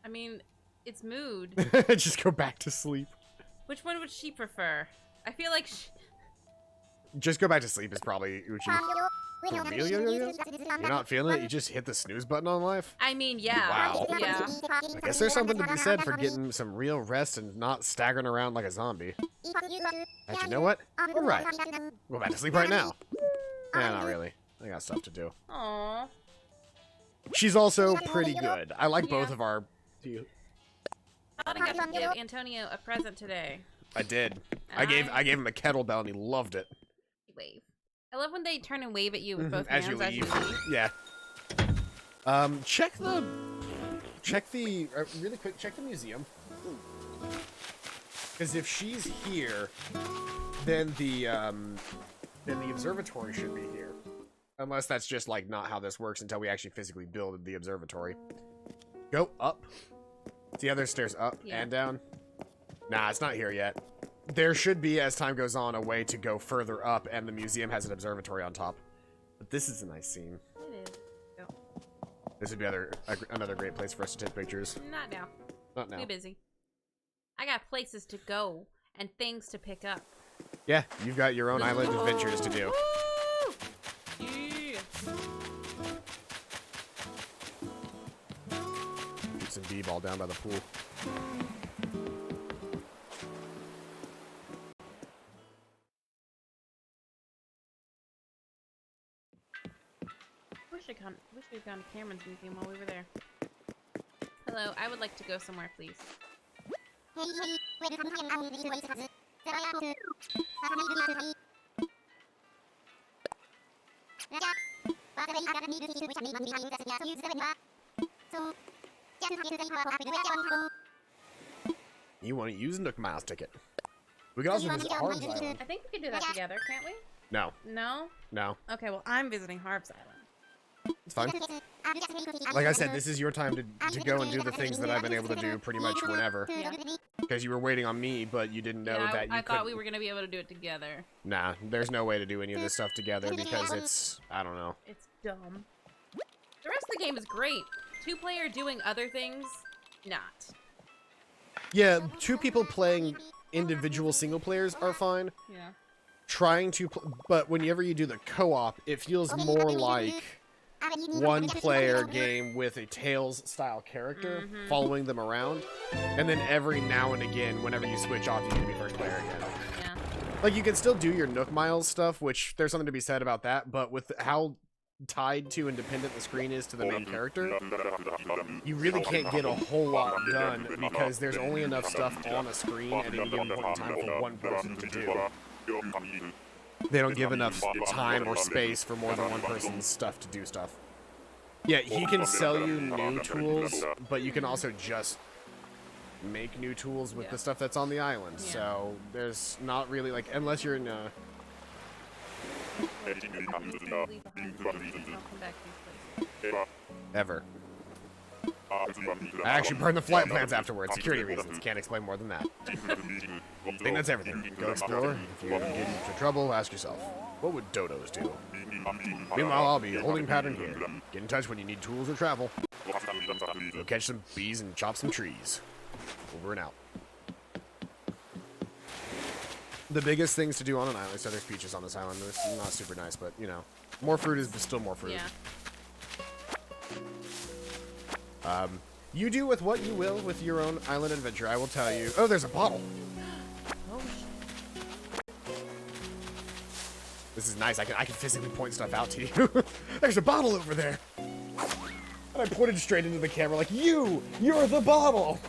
I mean, it's mood. Just go back to sleep. Which one would she prefer? I feel like Just go back to sleep is probably Uchi. For real, yo? You're not feeling it? You just hit the snooze button on life? I mean, yeah. Wow. Yeah. I guess there's something to be said for getting some real rest and not staggering around like a zombie. And you know what? You're right. Go back to sleep right now. Nah, not really. I got stuff to do. Aww. She's also pretty good. I like both Yeah. of our... I thought I got to give Antonio a present today. I did. I gave him a kettlebell and he loved it. Wave. I love when they turn and wave at you with both As hands you as you leave. leave. Yeah. Check the really quick. Check the museum. Because if she's here, then the observatory should be here. Unless that's just like not how this works until we actually physically build the observatory. Go up. The other stairs up and down. Nah, it's not here yet. There should be, as time goes on, a way to go further up, and the museum has an observatory on top. But this is a nice scene. It is. Go. This would be another great place for us to take pictures. Not now. Not now. Too busy. I got places to go and things to pick up. Yeah, you've got your own island adventures to do. Woo! Yeah. Shoot some b-ball down by the pool. Wish we'd gone to Cameron's museum while we were there. Hello, I would like to go somewhere, please. You want to use Nook Miles ticket? We can also visit Harb's Island. I think we can do that together, can't we? No, No? no, Okay, well, I'm visiting Harb's Island. it's fine. Like I said, this is your time to go and do the things that I've been able to do pretty much whenever. Yeah. Because you were waiting on me, but you didn't know that you I thought we couldn't- were going to be able to do it together. Nah, there's no way to do any of this stuff together because it's... I don't know. It's dumb. The rest of the game is great. 2-player doing other things, not. Yeah, 2 people playing individual single players are fine. Yeah. Trying to... But whenever you do the co-op, it feels more like... 1-player game with a Tales-style character following them around, and then every now and again, whenever you switch off, you can be first player again. Yeah. Like, you can still do your Nook Miles stuff, which there's something to be said about that, but with how tied to and dependent the screen is to the main character, you really can't get a whole lot done because there's only enough stuff on a screen at any given point in time for one person to do. They don't give enough time or space for more than one person's stuff to do stuff. Yeah, he can sell you new tools, but you can also just make new tools with the stuff that's on the island. Yeah. So there's not really, like, unless you're in a... Ever. I actually burned the flight plans afterwards. Security reasons. Can't explain more than that. I think that's everything. Go explore. If you get into trouble, ask yourself, what would dodos do? Meanwhile, I'll be holding pattern here. Get in touch when you need tools or travel. Go catch some bees and chop some trees. Over and out. The biggest things to do on an island, so there's peaches on this island. It's not super nice, but, you know, more fruit is still more fruit. Yeah. You do with what you will with your own island adventure. I will tell you. Oh, there's a bottle. Oh, shit. This is nice. I can physically point stuff out to you. There's a bottle over there. And I pointed straight into the camera like, you're the bottle.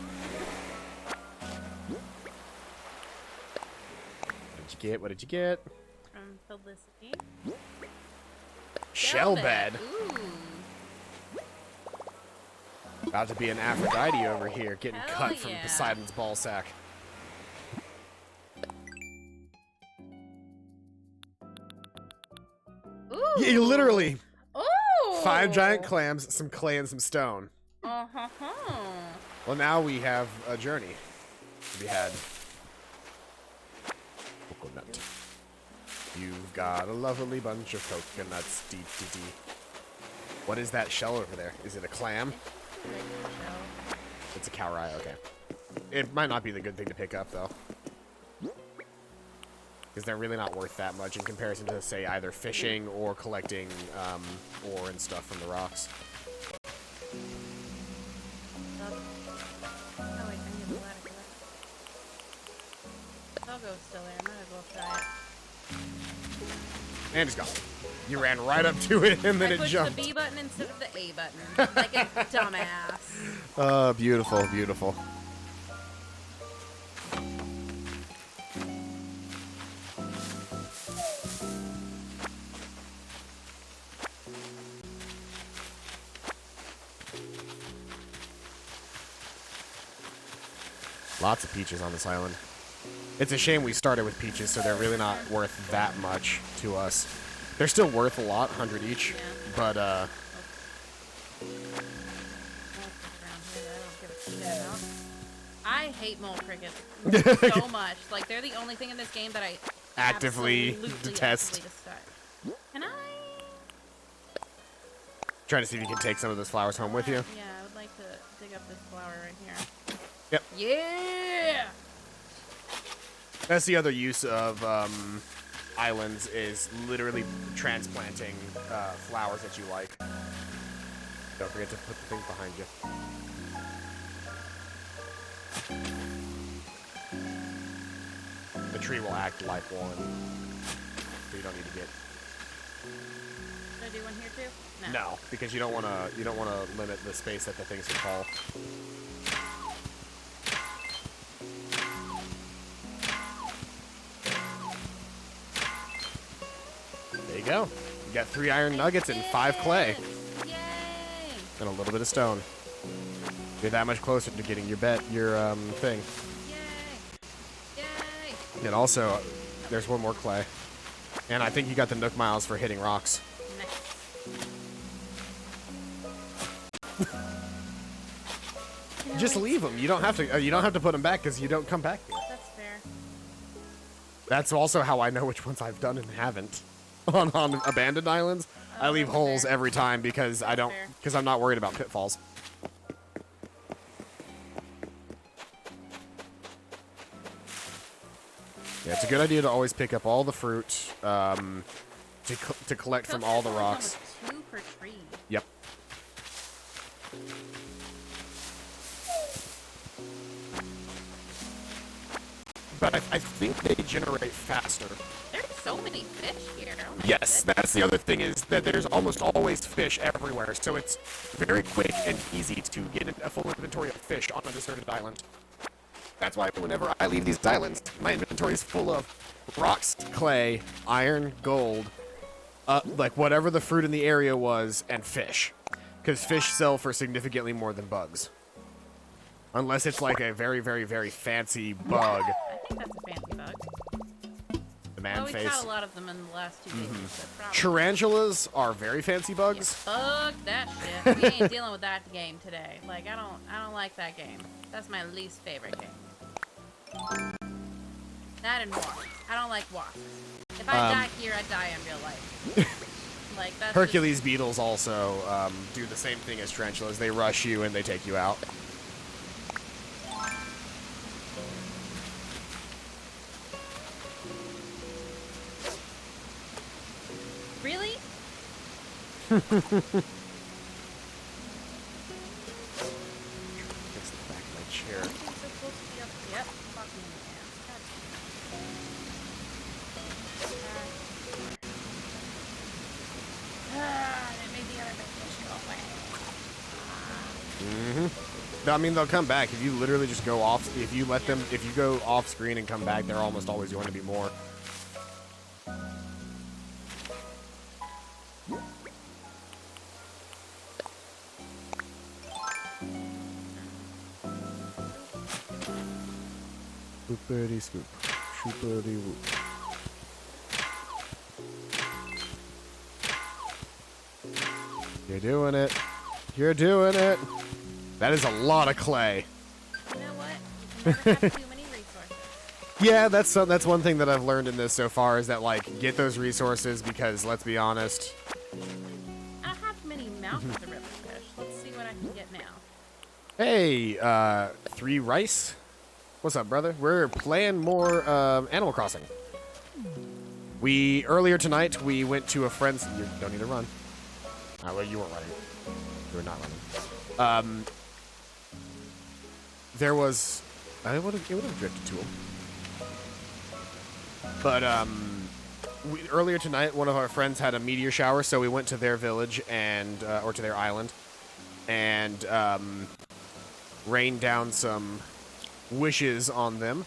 What did you get? What did you get? From Felicity. Shell bed. Ooh. About to be an Aphrodite over here, getting Hell cut from yeah. Poseidon's ball sack. Ooh. Yeah, you literally. Ooh. 5 giant clams, some clay, and some stone. Uh-huh. Well, now we have a journey to be had. Coconut. You've got a lovely bunch of coconuts. Dee dee dee. What is that shell over there? Is it a clam? It's a cowrie, okay. It might not be the good thing to pick up, though. Because they're really not worth that much in comparison to, say, either fishing or collecting ore and stuff from the rocks. Oh, wait, I need a ladder for that. I'll go still there. I might as well try it. And it's gone. You ran right up to it, and then it pushed jumped. the B button instead of the A button. Like a dumbass. Oh, beautiful, beautiful. Lots of peaches on this island. It's a shame we started with peaches, so they're really not worth that much to us. They're still worth a lot, 100 each, Yeah. but I hate mole crickets so much. Like, they're the only thing in this game that I actively absolutely detest. despise. Can I? Trying to see if you can take some of those flowers home with you. Yeah, I would like to dig up this flower right here. Yep. Yeah! That's the other use of islands, is literally transplanting flowers that you like. Don't forget to put the things behind you. The tree will act like one, so you don't need to get. Should I do one here too? No, because you don't want to limit the space that the things can fall. There you go. You got 3 iron nuggets and 5 clay. Yay! And a little bit of stone. You're that much closer to getting your thing. Yay! Yay! And also, there's one more clay. And I think you got the Nook Miles for hitting rocks. Nice. Just leave them. You don't have to. You don't have to put them back because you don't come back here. That's fair. That's also how I know which ones I've done and haven't. On abandoned islands, I leave that's holes fair. every time because I don't. fair. Because I'm not worried about pitfalls. Yeah, it's a good idea to always pick up all the fruit to collect from all the rocks. 2 per tree. Yep. but I think they generate faster. There's so many fish here. Oh my Yes, goodness. that's the other thing is that there's almost always fish everywhere, so it's very quick and easy to get a full inventory of fish on a deserted island. That's why whenever I leave these islands, my inventory is full of rocks, clay, iron, gold, like whatever the fruit in the area was, and fish. Because fish sell for significantly more than bugs. Unless it's like a very, very, very fancy bug. I think that's a fancy bug. The man Well, we've face. had a lot of them in the last 2 days. So probably. Tarantulas are very fancy bugs. Fuck that shit. We ain't dealing with that game today. Like I don't like that game. That's my least favorite game. That and wasps. I don't like wasps. If I die here, I die in real life. Like that's Hercules beetles also do the same thing as tarantulas. They rush you and they take you out. Really? Against the back of my chair. Everything's supposed to be up. Yep. Fuck me in the ass. That made the other big fish go away. I mean, they'll come back if you literally just go off. If you let them, if you go off screen and come back, they're almost always going to be more. Scoopity scoop, shoopity whoop. You're doing it. You're doing it. That is a lot of clay. You know what? You can never have too many resources. Yeah, that's one thing that I've learned in this so far is that like get those resources because let's be honest. I don't have many mouths to river fish. Let's see what I can get now. Hey, 3 rice. What's up, brother? We're playing more Animal Crossing. Earlier tonight we went to a friend's. You don't need to run. Well, you weren't running. You were not running. There was. It would have drifted to him. But earlier tonight, one of our friends had a meteor shower, so we went to their village and or to their island, and rained down some wishes on them.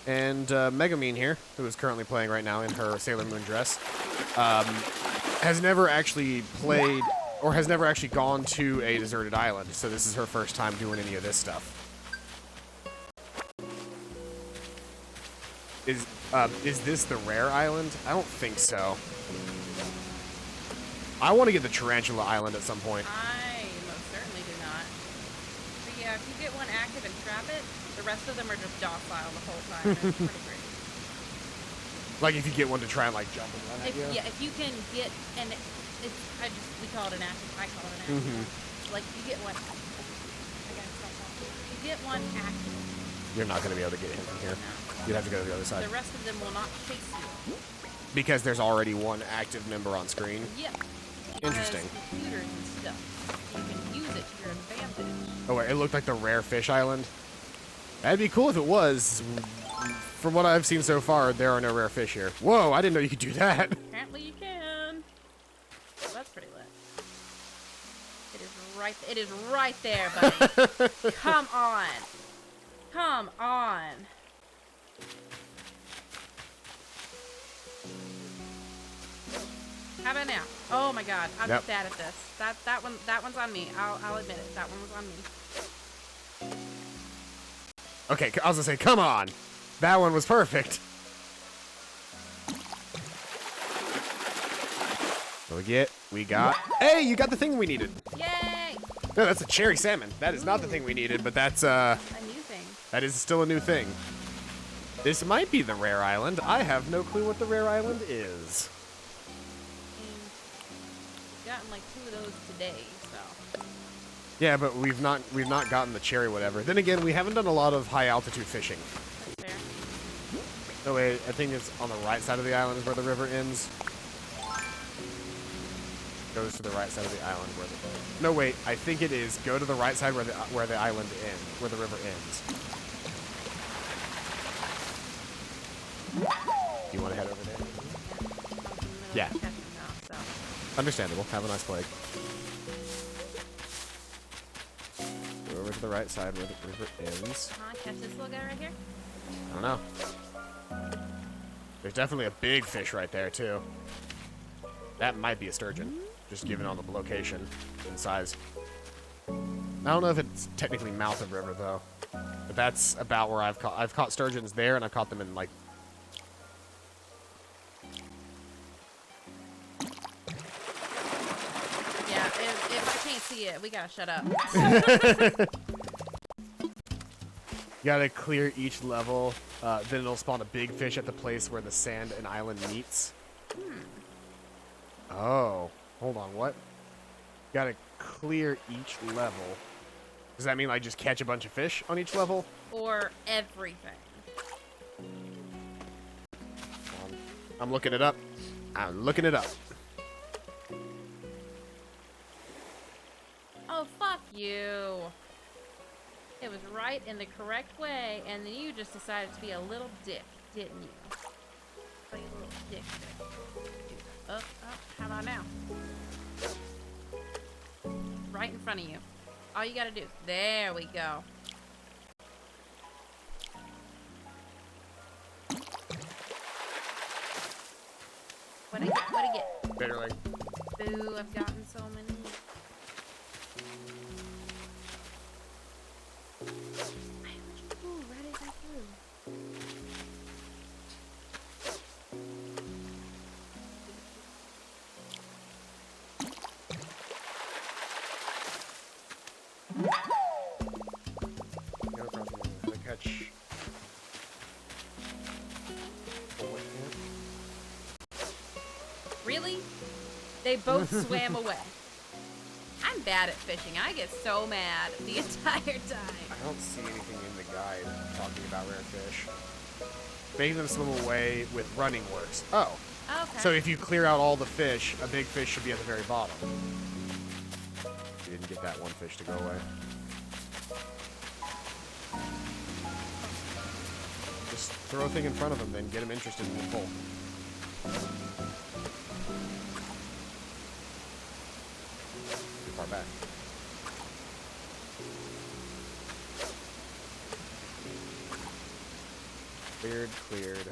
And Megumin here, who is currently playing right now in her Sailor Moon dress, has never actually played or has never actually gone to a deserted island. So this is her first time doing any of this stuff. Is this the rare island? I don't think so. I want to get the Tarantula Island at some point. I most certainly do not. But yeah, if you get one active and trap it, the rest of them are just docile the whole time. It's pretty great. Like if you get one to try and like jump and run at you. Yeah, if you can get and we call it an active. I call it an active. Like you get one. You get one active. You're not going to be able to get him from here. No. You'd have to go to the other side. The rest of them will not chase you. Because there's already one active member on screen. Yep. Interesting. Computers and stuff. You can use it to your advantage. Oh wait, it looked like the rare fish island. That'd be cool if it was. From what I've seen so far, there are no rare fish here. Whoa, I didn't know you could do that. Apparently you can. Oh, that's pretty lit. It is right there, buddy. Come on. Come on. How about now? Oh my god, I'm Yep. bad at this. That one's on me. I'll admit it. That one was on me. Okay, I was gonna say, come on. That one was perfect. What we got. Hey, you got the thing we needed. Yay! No, that's a cherry salmon. That is not the thing we needed, but that's A new thing. that is still a new thing. This might be the rare island. I have no clue what the rare island is. And we've gotten like 2 of those today, so. Yeah, but we've not gotten the cherry whatever. Then again, we haven't done a lot of high altitude fishing. That's fair. No wait, I think it's on the right side of the island is where the river ends. Goes to the right side of the island where the no wait, I think it is go to the right side where the island ends, where the river ends. You want to head over there? Yeah. Yeah. I'm in the middle of catching now, so. Understandable. Have a nice plague. Go over to the right side where the river ends. Catch this little guy right here. I don't know. There's definitely a big fish right there, too. That might be a sturgeon, just given on the location and size. I don't know if it's technically mouth of river, though. But that's about where I've caught sturgeons there, and I've caught them in, like... Yeah, if I can't see it, we gotta shut up. You gotta clear each level, then it'll spawn a big fish at the place where the sand and island meets. Oh, hold on, what? You gotta clear each level. Does that mean like just catch a bunch of fish on each level? Or everything. I'm looking it up. I'm looking it up. Oh, fuck you. It was right in the correct way, and then you just decided to be a little dick, didn't you? Oh, you little dick. Oh, how about now? Right in front of you. All you gotta do. There we go. What'd I get? Bitterling. Boo, I've gotten so many. Catch. Really? They both swam away. I'm bad at fishing. I get so mad the entire time. I don't see anything in the guide talking about rare fish. Making them swim away with running works. Oh. Okay. So if you clear out all the fish, a big fish should be at the very bottom. You didn't get that one fish to go away. Just throw a thing in front of them, then get them interested in the pull. Too far back. Cleared, cleared.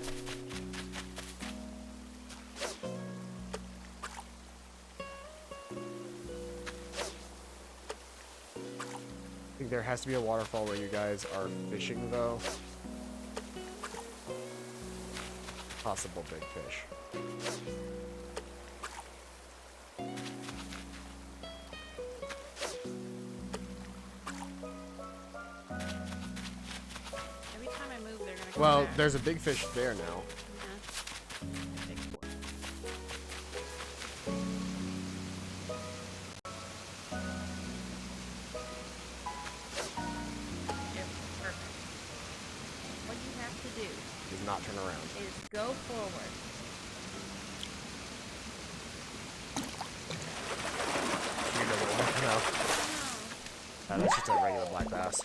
I think there has to be a waterfall where you guys are fishing, though. Possible big fish. Every time I move, they're gonna come Well, back. there's a big fish there now. Big boy. Yep, perfect. What you have to do Does not turn around. is go forward. You know the one? No. That's just a regular black bass.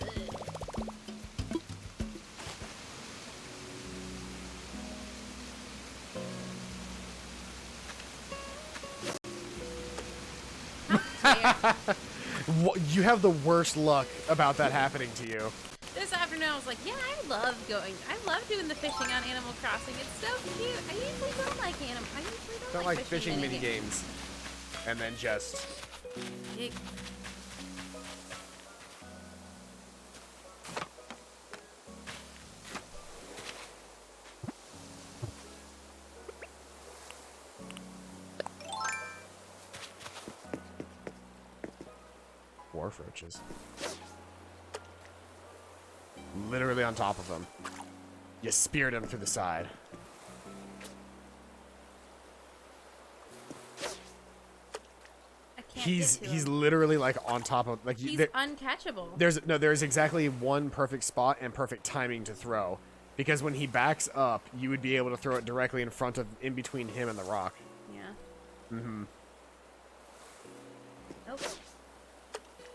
You have the worst luck about that happening to you. This afternoon, I was like, yeah, I love doing the fishing on Animal Crossing. It's so cute. I usually don't like Don't like fishing mini games. And then just... It, Wharf roaches. Literally on top of them. You speared him through the side. I can't He's get to him. literally like on top of like He's there, uncatchable. there's exactly one perfect spot and perfect timing to throw, because when he backs up, you would be able to throw it directly in between him and the rock. Yeah. Mm-hmm. Nope.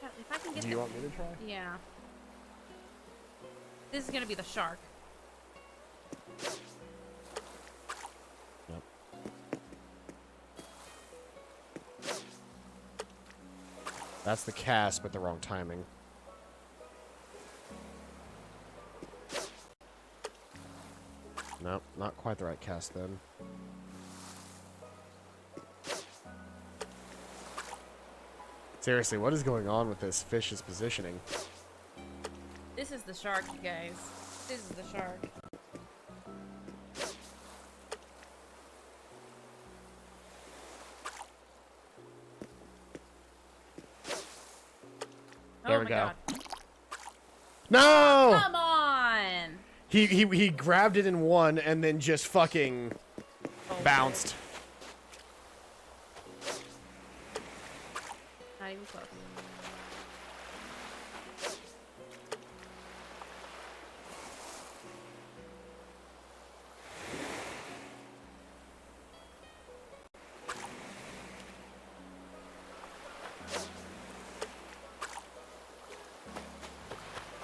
God, if I can get Do you want me to try? Yeah. This is gonna be the shark. That's the cast, but the wrong timing. Nope, not quite the right cast then. Seriously, what is going on with this fish's positioning? This is the shark, you guys. This is the shark. There Oh we my go. God. No! Come on! He grabbed it in one and then just fucking bounced. Not even close.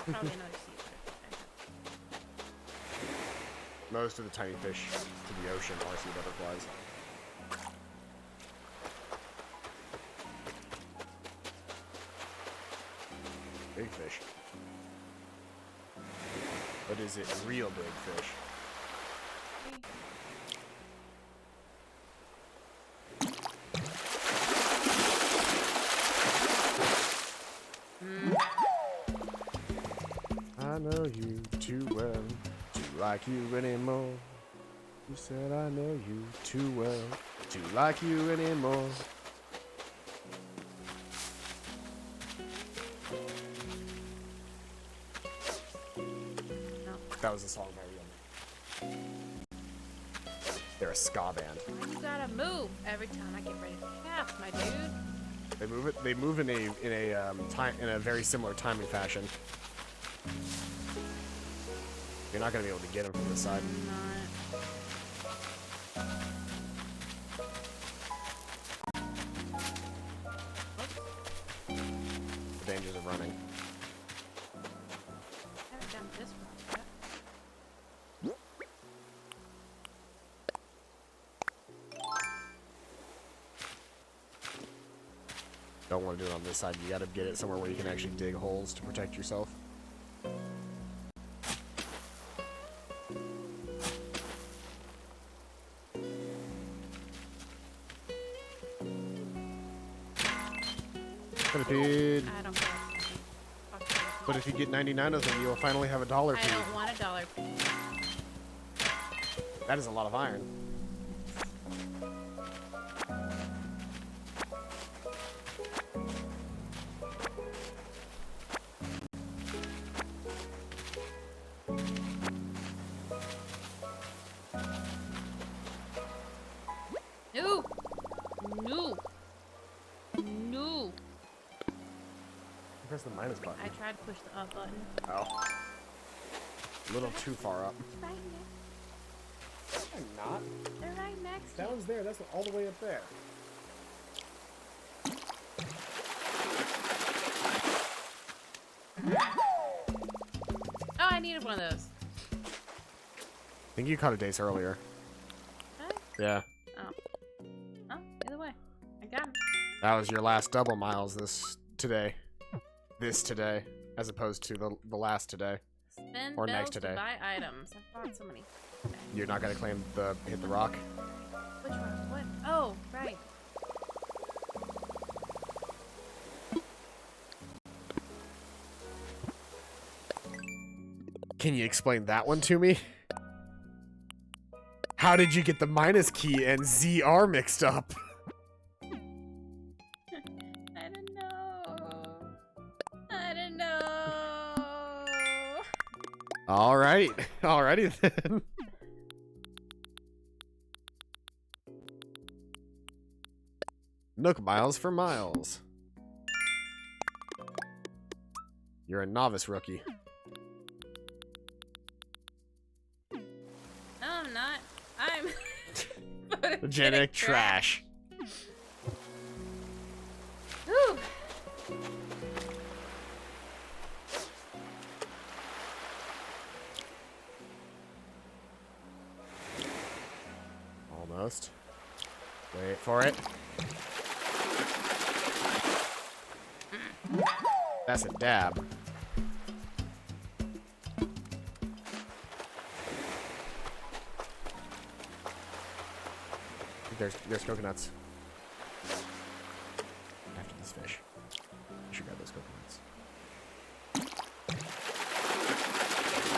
Probably another sea turtle. Most of the tiny fish to the ocean are sea butterflies. Big fish. But is it real big fish? I know you too well to like you anymore. You said I know you too well to like you anymore. No. That was a song by Real. They're a ska band. Why you gotta move every time I get ready to cast, my dude? They move it. They move in a very similar timing fashion. You're not gonna be able to get them from this side. Not. The dangers of running. I haven't done this one yet. Don't want to do it on this side. You got to get it somewhere where you can actually dig holes to protect yourself. But I don't care. if you get 99 of them, you'll finally have a dollar I fee. don't want a dollar fee. That is a lot of iron. No! No! No! Press the minus button. I tried to push the up button. Oh. A little too far up. It's right next. I'm not. They're right next to That you. one's there. That's all the way up there. Oh, I needed one of those. I think you caught a dace earlier. Huh? Yeah. Oh. Oh, either way. I got him. That was your last double miles today, as opposed to the last today. Spend Or bells next to today. buy items. I bought so many. Okay. You're not gonna claim the hit the rock. Which one? What? Oh, right. Can you explain that one to me? How did you get the minus key and ZR mixed up? I don't know. I don't know. All right, alrighty then. Nook miles for miles. You're a novice rookie. No, I'm not. I'm Photogenic trash. Whew. Almost. Wait for it. That's a dab. There's coconuts. After these fish. I should grab those coconuts.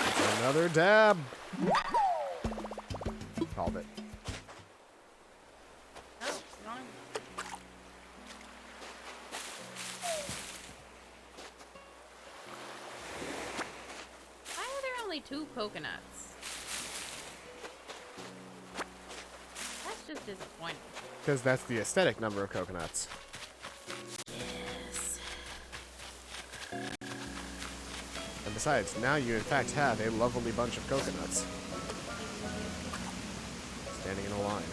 That's another dab. Called it. Oh, wrong. Why are there only 2 coconuts? That's just disappointing. Because that's the aesthetic number of coconuts. Yes. And besides, now you in fact have a lovely bunch of coconuts. Standing in a line.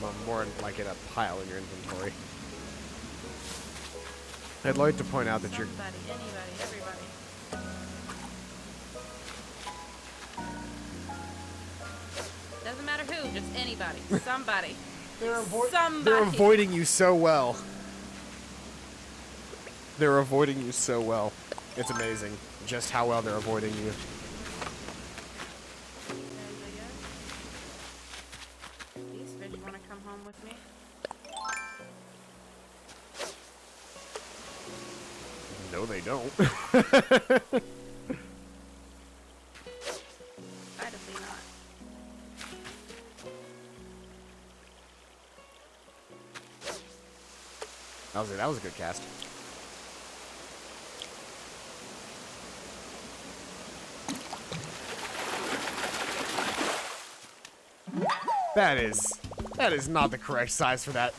Well, more like in a pile in your inventory. I'd like to point out that you're... Somebody, anybody, everybody. Doesn't matter who, just anybody. Somebody. Somebody. They're avoiding you so well. They're avoiding you so well. It's amazing just how well they're avoiding you. These fish want to come home with me. No, they don't. Decidedly not. That was a good cast. That is not the correct size for that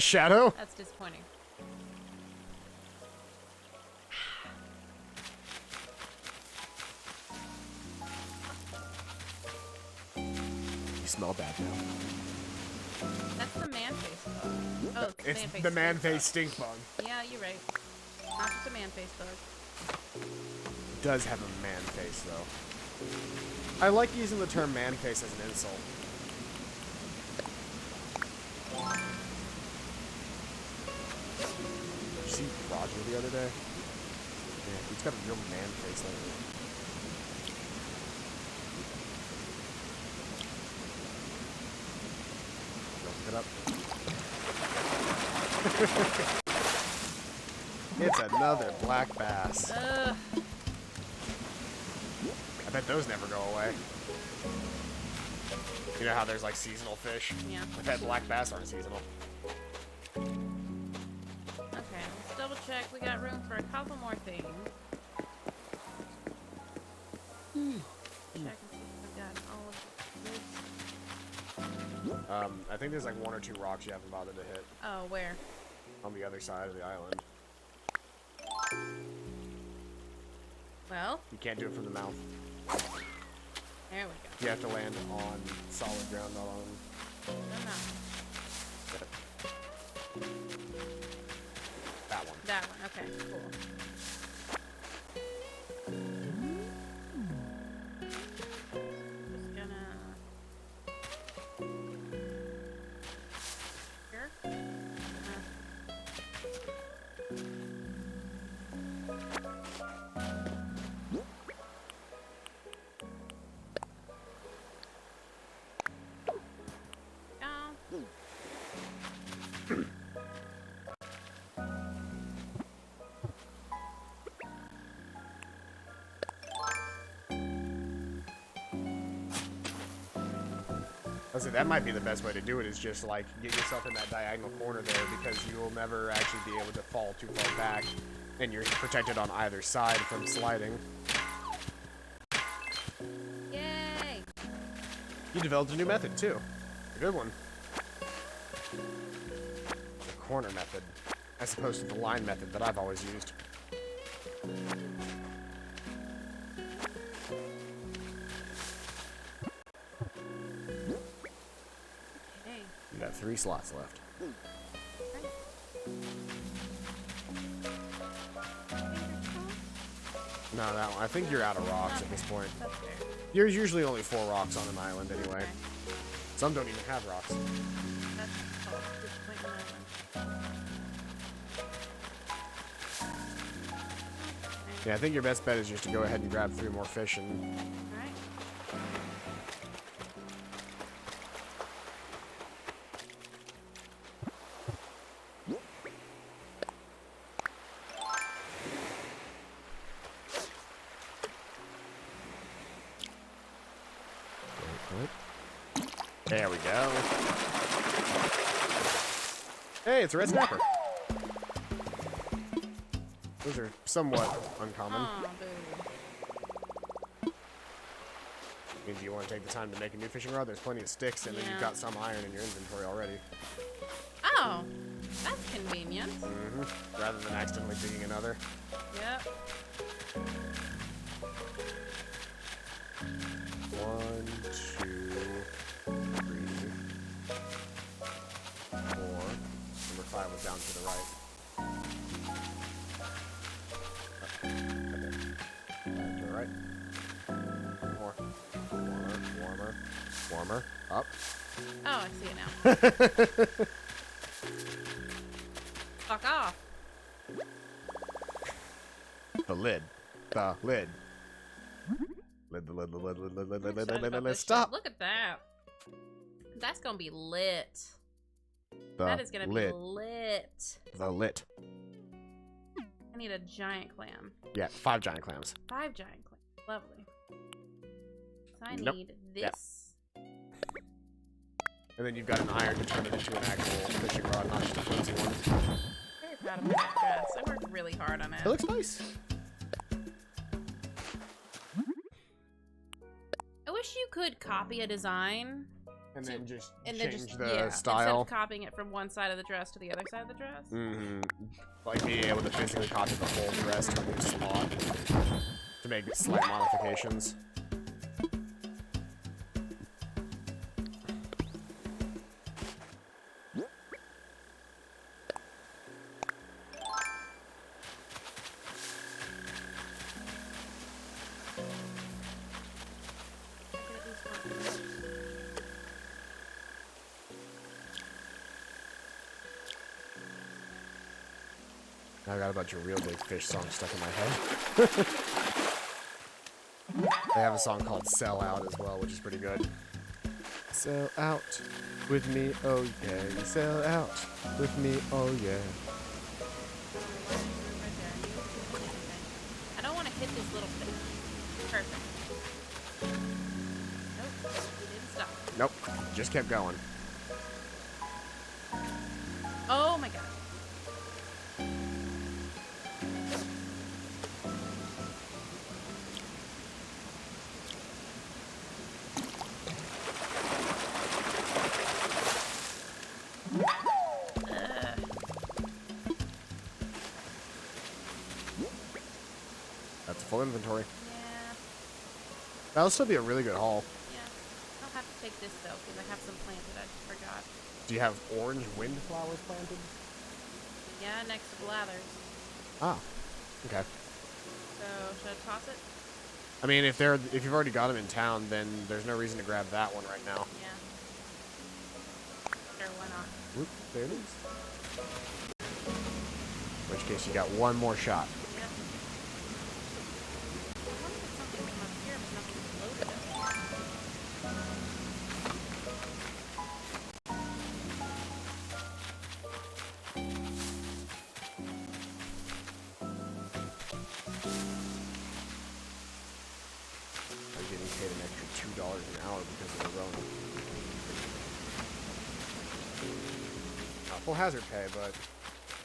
shadow. That's disappointing. You smell bad now. That's the man face bug. Oh, It's man face the man stink face stink bug. bug. Yeah, you're right. Not just a man face bug. It does have a man face though. I like using the term man face as an insult. Did you see Roger the other day? Yeah, he's got a real man face lately. Go pick it up. It's another black bass. Ugh. I bet those never go away. You know how there's like seasonal fish? Yeah. I bet black bass aren't seasonal. Okay, let's double check. We got room for a couple more things. Check and see if we got all of this. I think there's like 1 or 2 rocks you haven't bothered to hit Oh, where? on the other side of the island. Well, You can't do it from the mouth. there we go. You have to land on solid ground, not on... No. that one. That one. Okay, cool. Just gonna... Here? Go. I said that might be the best way to do it, is just like get yourself in that diagonal corner there, because you will never actually be able to fall too far back, and you're protected on either side from sliding. Yay! You developed a new method too. A good one. The corner method, as opposed to the line method that I've always used. Hey. You got 3 slots left. No, that one. I think you're out of rocks at this point. That's fair. There's usually only 4 rocks on an island anyway. Okay. Some don't even have rocks. That's called Disappointment Island. Yeah, I think your best bet is just to go ahead and grab 3 more fish and... Alright. There we go. Hey, it's a red snapper. Those are somewhat uncommon. Oh, boo. I mean, do you want to take the time to make a new fishing rod? There's plenty of sticks, and then you've got some iron in your inventory already. Oh, that's convenient. Mm-hmm. Rather than accidentally digging another. Yep. 1, 2, 3, 4. Number 5 was down to the right. To the right. More. Warmer. Up. Oh, I see it now. Fuck off. The lid. The lid. Lid. Stop. Look at that. That's gonna be lit. The That is gonna lid. be lit. The lit. I need a giant clam. Yeah, 5 giant clams. 5 giant clams. Lovely. So I Nope. need Yep. this. And then you've got an iron to turn it into an actual fishing rod, not just a flimsy one. Very proud of my dress. I worked really hard on it. It looks nice. I wish you could copy a design And then just and change then just the Instead style. of copying it from one side of the dress to the other side of the dress. Mm-hmm. Like being able to physically copy the whole dress to a new spot to make slight modifications. I could at least want I got a bunch of real big fish songs stuck in my head. They have a song called Sell Out as well, which is pretty good. Sell out with me, oh yeah. You sell out with me, oh yeah. I don't want to hit this little thing. Perfect. Nope, he didn't stop. Nope, just kept going. Oh my god. That's a full inventory. Yeah, That'll still be a really good haul. yeah. I'll have to take this though, because I have some planted. I just forgot. Do you have orange wind flowers planted? Yeah, next to Blathers. Ah, okay. So, should I toss it? I mean, if you've already got them in town, then there's no reason to grab that one right now. Yeah. Sure, why not? Whoop, there it is. In which case, you got one more shot. Yep. I wonder if something came up here, but nothing's loaded up. I'm getting paid an extra $2 an hour because of the Rona. Not full hazard pay, but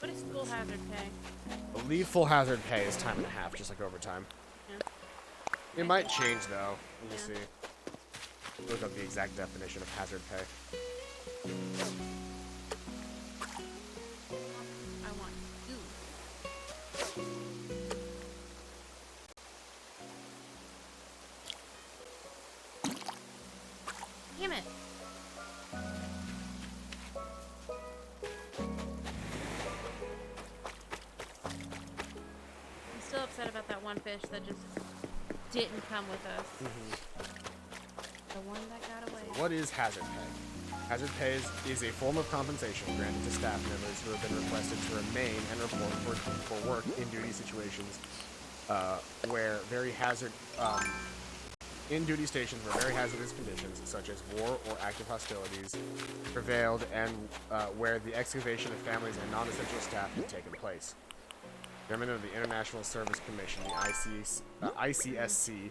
What is full hazard pay? I believe full hazard pay is time and a half, just like overtime. Yeah. It might change though. Let me Yeah. see. Look up the exact definition of hazard pay. I want you. Damn it. I'm still upset about that one fish that just didn't come with us. The one that got away. What is hazard pay? Hazard pay is a form of compensation granted to staff members who have been requested to remain and report for work in duty situations where very in duty stations where very hazardous conditions, such as war or active hostilities, prevailed, and where the excavation of families and non-essential staff had taken place. Chairman of the International Service Commission, the ICSC,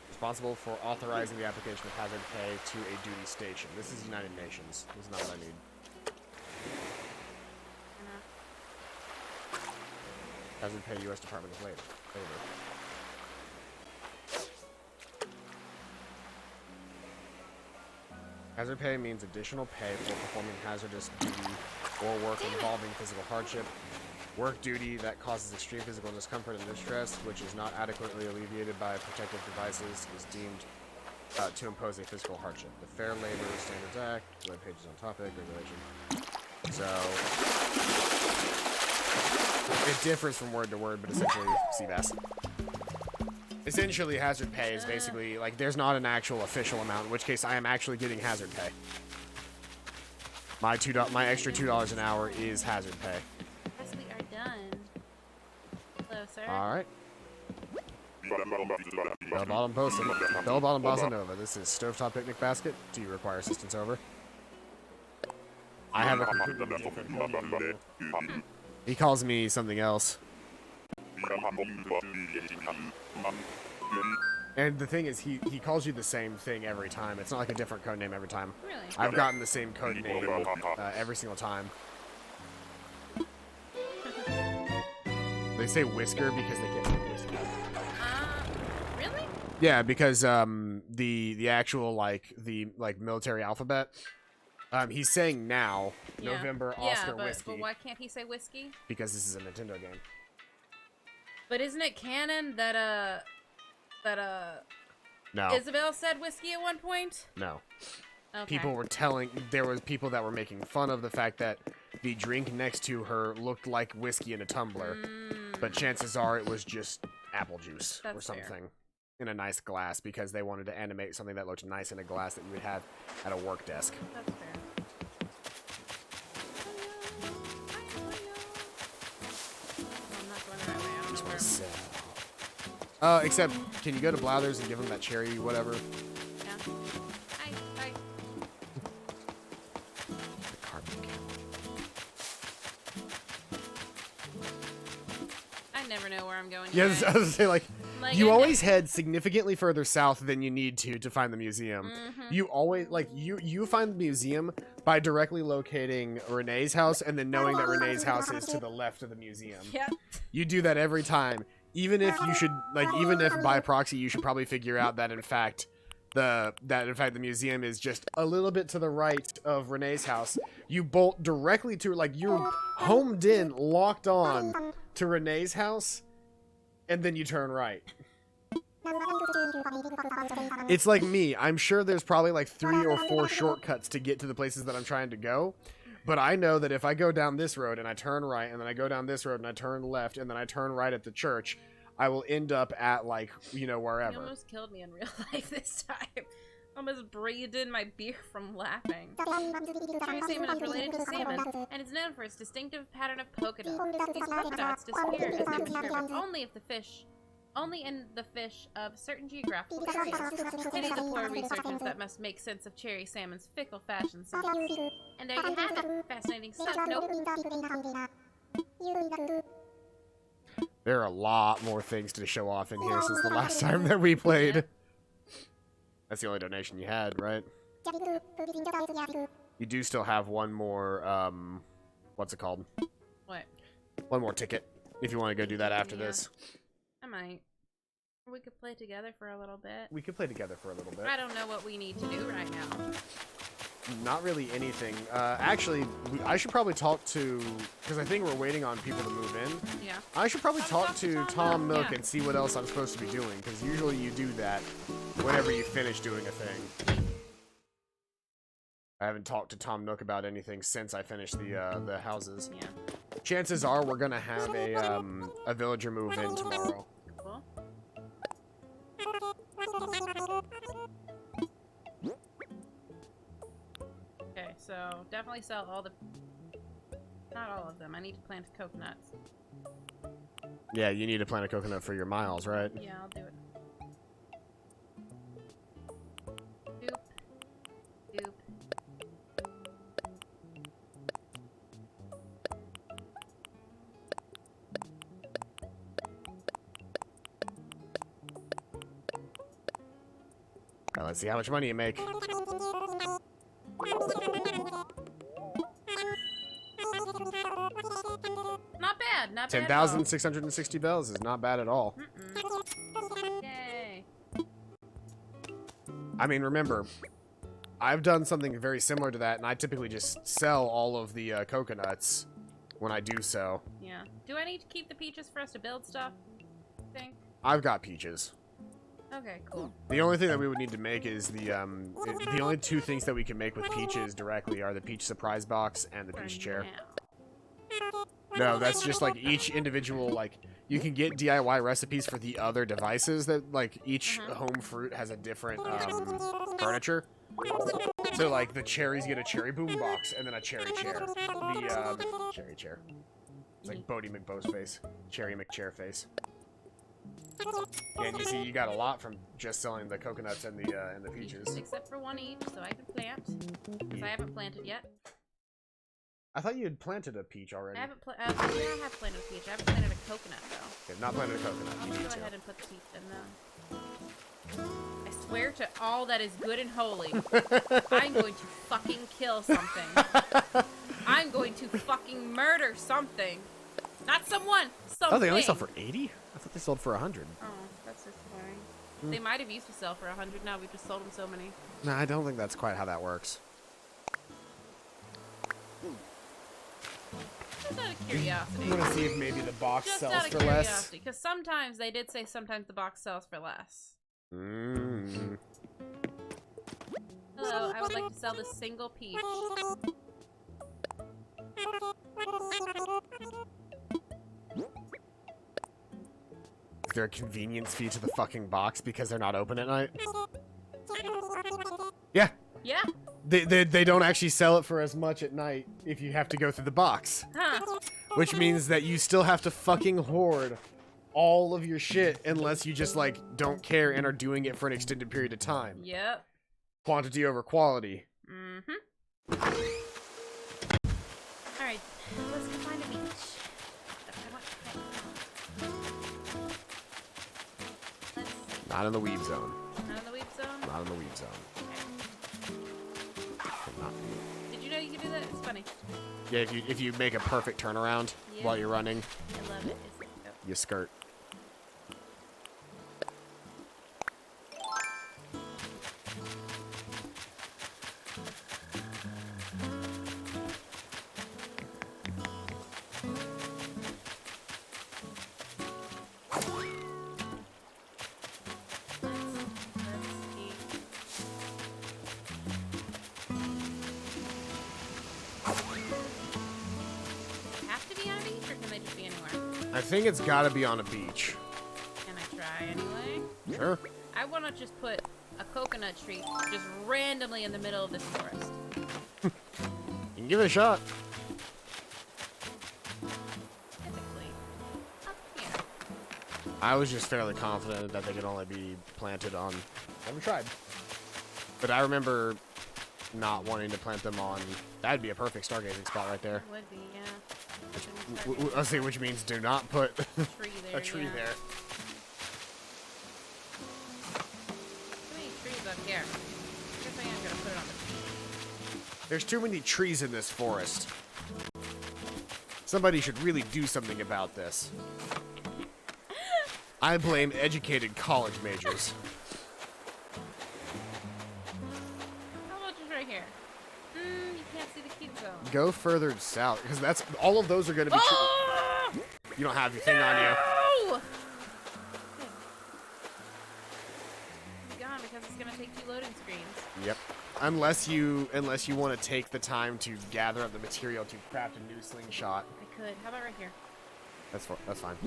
responsible for authorizing the application of hazard pay to a duty station. This is United Nations. This is not what I need. Hazard pay, U.S. Department of Labor. Hazard pay means additional pay for performing hazardous duty or work involving physical hardship. Work duty that causes extreme physical discomfort and distress, which is not adequately alleviated by protective devices, is deemed to impose a physical hardship. The Fair Labor Standards Act, web pages on topic, regulation. So, it differs from word to word, but essentially, Seabass. Essentially, hazard pay is basically, like, there's not an actual official amount, in which case I am actually getting hazard pay. My extra $2 an hour is hazard pay. Yes, we are done. Hello, sir. Alright. Bell bottom posted. Bell bottom bossa nova. This is stovetop picnic basket. Do you require assistance over? I have a completely different code. He calls me something else. And the thing is, he calls you the same thing every time. It's not like a different code name every time. Really? I've gotten the same code name every single time. They say whisker because they can't say whiskey. Really? Yeah, because the actual like military alphabet. He's saying now November Oscar whiskey. But why can't he say whiskey? Because this is a Nintendo game. But isn't it canon that No. Isabel said whiskey at one point? No. Okay. There was people that were making fun of the fact that the drink next to her looked like whiskey in a tumbler, but chances are it was just apple juice or something. Fair. In a nice glass, because they wanted to animate something that looked nice in a glass that you would have at a work desk. That's fair. I'm not going the right way. I don't know where. Except, can you go to Blathers and give them that cherry whatever? Yeah. Hi. The carbon cap. I never know where I'm going. Yeah, I guys. was gonna say, like you I always head significantly further south than you need to find the museum. Mm-hmm. You always, like, you find the museum by directly locating Renee's house and then knowing that Renee's house is to the left of the museum. Yep. You do that every time. Even if by proxy you should probably figure out that in fact the museum is just a little bit to the right of Renee's house. You bolt directly to, like, you're homed in, locked on to Renee's house, and then you turn right. It's like me. I'm sure there's probably like 3 or 4 shortcuts to get to the places that I'm trying to go. But I know that if I go down this road and I turn right, and then I go down this road and I turn left, and then I turn right at the church, I will end up at, like, wherever. You almost killed me in real life this time. Almost breathed in my beer from laughing. Cherry salmon is related to salmon, and is known for its distinctive pattern of polka dots. These polka dots disappear as they mature, but only in the fish of certain geographical areas. It is the poor researchers that must make sense of cherry salmon's fickle fashion sense. And there you have it. Fascinating stuff, nope. There are a lot more things to show off in here since the last time that we played. Yeah. That's the only donation you had, right? You do still have one more, what's it called? What? One more ticket, if you want to go do that after this. I might. We could play together for a little bit. We could play together for a little bit. I don't know what we need to do right now. Not really anything. Actually, I should probably talk to, because I think we're waiting on people to move in. Yeah. I should probably talk to Tom Nook and see what else I'm supposed to be doing, because usually you do that whenever you finish doing a thing. I haven't talked to Tom Nook about anything since I finished the houses. Yeah. Chances are we're gonna have a villager move in tomorrow. Cool. Okay, so definitely sell all the... Not all of them. I need to plant coconuts. Yeah, you need to plant a coconut for your miles, right? Yeah, I'll do it. Doop. Doop. Now let's see how much money you make. Not bad, not bad. 10,660 bells is not bad at all. Yay. I mean, remember, I've done something very similar to that, and I typically just sell all of the coconuts when I do so. Yeah. Do I need to keep the peaches for us to build stuff? I think. I've got peaches. Okay, cool. The only thing that we would need to make is the only two things that we can make with peaches directly are the peach surprise box and the peach chair. No, that's just like each individual, like, you can get DIY recipes for the other devices that, like, each home fruit has a different furniture. So, like, the cherries get a cherry boom box and then a cherry chair. The cherry chair. It's like Bodie McBo's face. Cherry McChair face. And you see, you got a lot from just selling the coconuts and the peaches. Except for one each, so I can plant. Because I haven't planted yet. I thought you had planted a peach already. I haven't planted a peach. I haven't planted a coconut, though. Okay, not planted a coconut. I'm You gonna need go to. ahead and put the peach in, though. I swear to all that is good and holy, I'm going to fucking kill something. I'm going to fucking murder something. Not someone, something. Oh, they only sell for 80? I thought they sold for 100. Oh, that's disappointing. They might have used to sell for 100. Now we've just sold them so many. No, I don't think that's quite how that works. Just out of curiosity. I'm gonna see if maybe the box Just sells out of for less. curiosity, because sometimes they did say sometimes the box sells for less. Mm. Hello, I would like to sell this single peach. Is there a convenience fee to the fucking box because they're not open at night? Yeah. Yeah? They don't actually sell it for as much at night if you have to go through the box. Huh. Which means that you still have to fucking hoard all of your shit unless you just, like, don't care and are doing it for an extended period of time. Yep. Quantity over quality. Mm-hmm. Alright, let's go find a beach. Let's see. Not in the weed zone. Not in the weed zone? Not in the weed zone. Not Did you know you could do that? It's funny. Yeah, if you make a perfect turnaround while you're running, I love it. It's, oh. you skirt. I think it's gotta be on a beach. Can I try anyway? Sure. I want to just put a coconut tree just randomly in the middle of this forest. You can give it a shot. Typically. Up here. I was just fairly confident that they could only be planted on... Never tried. But I remember not wanting to plant them on... That'd be a perfect stargazing spot right there. Would be, yeah. I'll say, which means do not put A tree there. a tree there. Too many trees up here. I guess I am gonna put it on the There's too many trees in this forest. Somebody should really do something about this. I blame educated college majors. How about just right here? You can't see the cute zone. Go further south, because that's all of those are going to be. Oh! You don't have your thing on you. No! It's gone because it's gonna take 2 loading screens. Yep. Unless you want to take the time to gather up the material to craft a new slingshot. I could. How about right here? That's fine.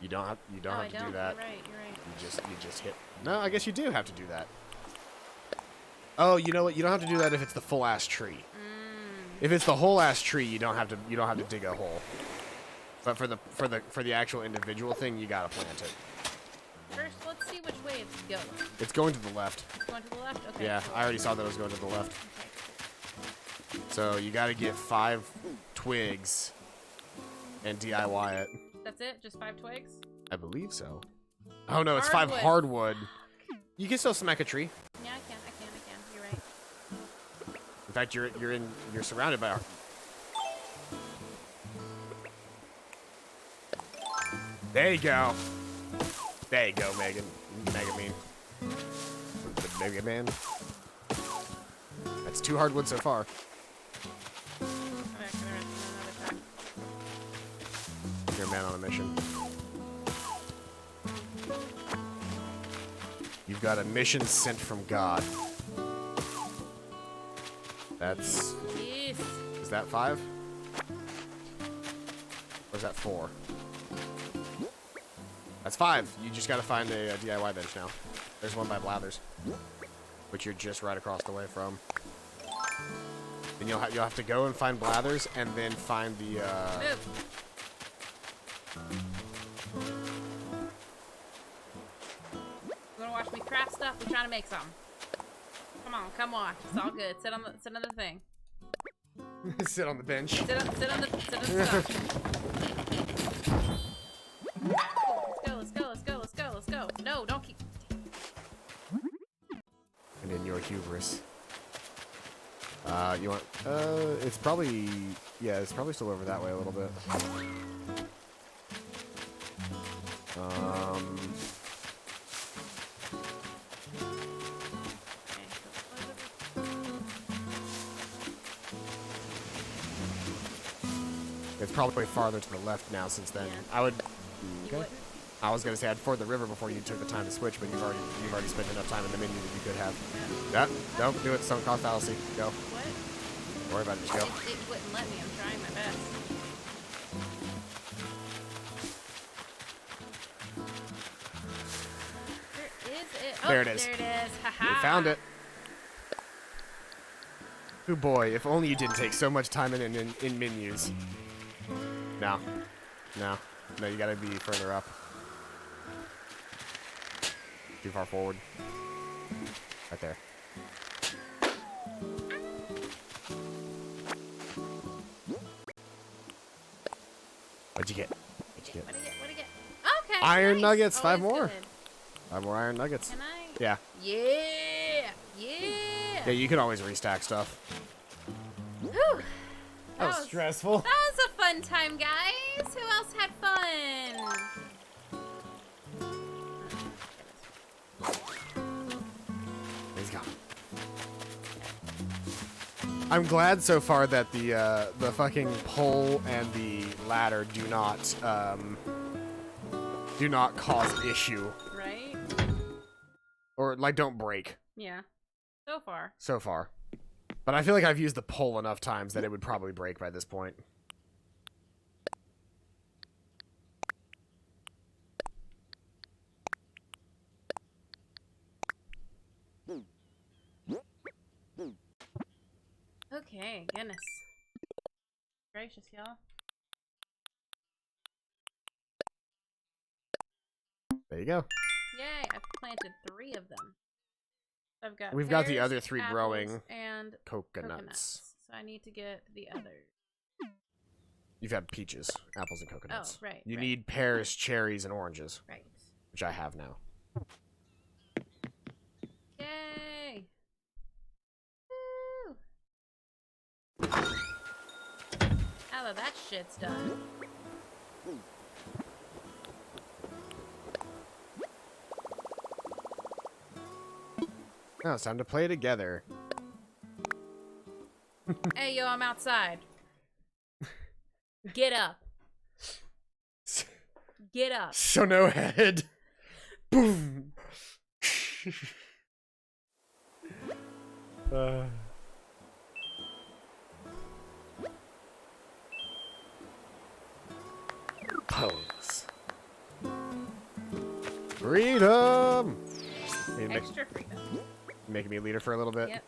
You don't have to do that. You're right. You just hit. No, I guess you do have to do that. Oh, you know what? You don't have to do that if it's the full ass tree. If it's the whole ass tree, you don't have to dig a hole. But for the actual individual thing, you gotta plant it. First, let's see which way it's going. It's going to the left. It's going to the left? Okay. Yeah, Cool. I already saw that it was going to the left. Okay. So you gotta get 5 twigs and DIY it. That's it? Just 5 twigs? I believe so. Oh no, it's 5 hardwood. You can still smack a tree. Yeah, I can. You're right. In fact, you're surrounded by. There you go. There you go, Megumin. The Mega Man. That's 2 hardwood so far. Okay, can I run another time? You're a man on a mission. You've got a mission sent from God. That's... Yes. Is that 5? Or is that 4? That's 5. You just gotta find a DIY bench now. There's one by Blathers, which you're just right across the way from. Then you'll have to go and find Blathers, and then find the. Move. You wanna watch me craft stuff? We're trying to make some. Come on. It's all good. Sit on the thing. Sit on the bench. Sit on the stuff. Let's go. No, don't keep. And in your hubris. You want? It's probably. Yeah, it's probably still over that way a little bit. It's probably farther to the left now since then. Yeah. I would. You Okay. wouldn't? I was gonna say I'd ford the river before you took the time to switch, but you've already spent enough time in the menu that you could have. Yeah, don't do it. Sunk cost fallacy. Go. What? Don't worry about it. Just go. It wouldn't let me. I'm trying my best. Where is it? Oh, There it is. There it is. Haha. We found it. Oh boy, if only you didn't take so much time in menus. No, you gotta be further up. Too far forward. Right there. What'd you get? What do you get? Okay. Iron nice. nuggets, 5 Always more. good. 5 more iron nuggets. Can I? Yeah. Yeah. Yeah, you can always restack stuff. Whew. That was stressful. That was a fun time, guys. Who else had fun? He's gone. I'm glad so far that the fucking pole and the ladder do not cause issue. Right? Or like don't break Yeah. So far. so far. But I feel like I've used the pole enough times that it would probably break by this point. Okay, goodness. Gracious, y'all. There you go. Yay, I've planted 3 of them. I've got We've got the pears, other 3 apples, growing and coconuts. So I need to get the other. You've had peaches, apples, and coconuts. Oh, right. You right, need pears, cherries, and oranges, Right. which I have now. Yay! Woo! Now that shit's done. Now it's time to play together. Hey, yo, I'm outside. Get up. Get up. So no head. Boom. Pose. Freedom. Hey, Extra freedom. making me leader for a little bit. Yep.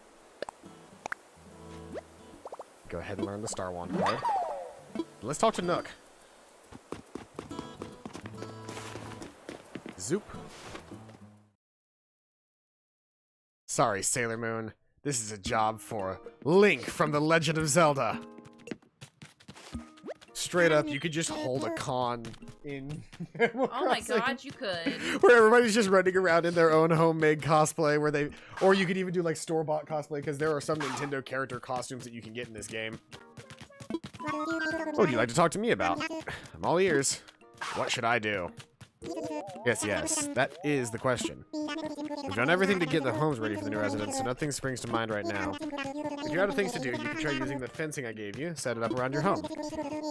Go ahead and learn the Star Wand card. Let's talk to Nook. Zoop. Sorry, Sailor Moon. This is a job for Link from The Legend of Zelda. Straight up, you could just hold a con in Animal Oh my Crossing, god, you could. where everybody's just running around in their own homemade cosplay, where they, or you could even do like store-bought cosplay, because there are some Nintendo character costumes that you can get in this game. What would you like to talk to me about? I'm all ears. What should I do? Yes, that is the question. We've done everything to get the homes ready for the new residents, so nothing springs to mind right now. If you're out of things to do, you can try using the fencing I gave you, set it up around your home.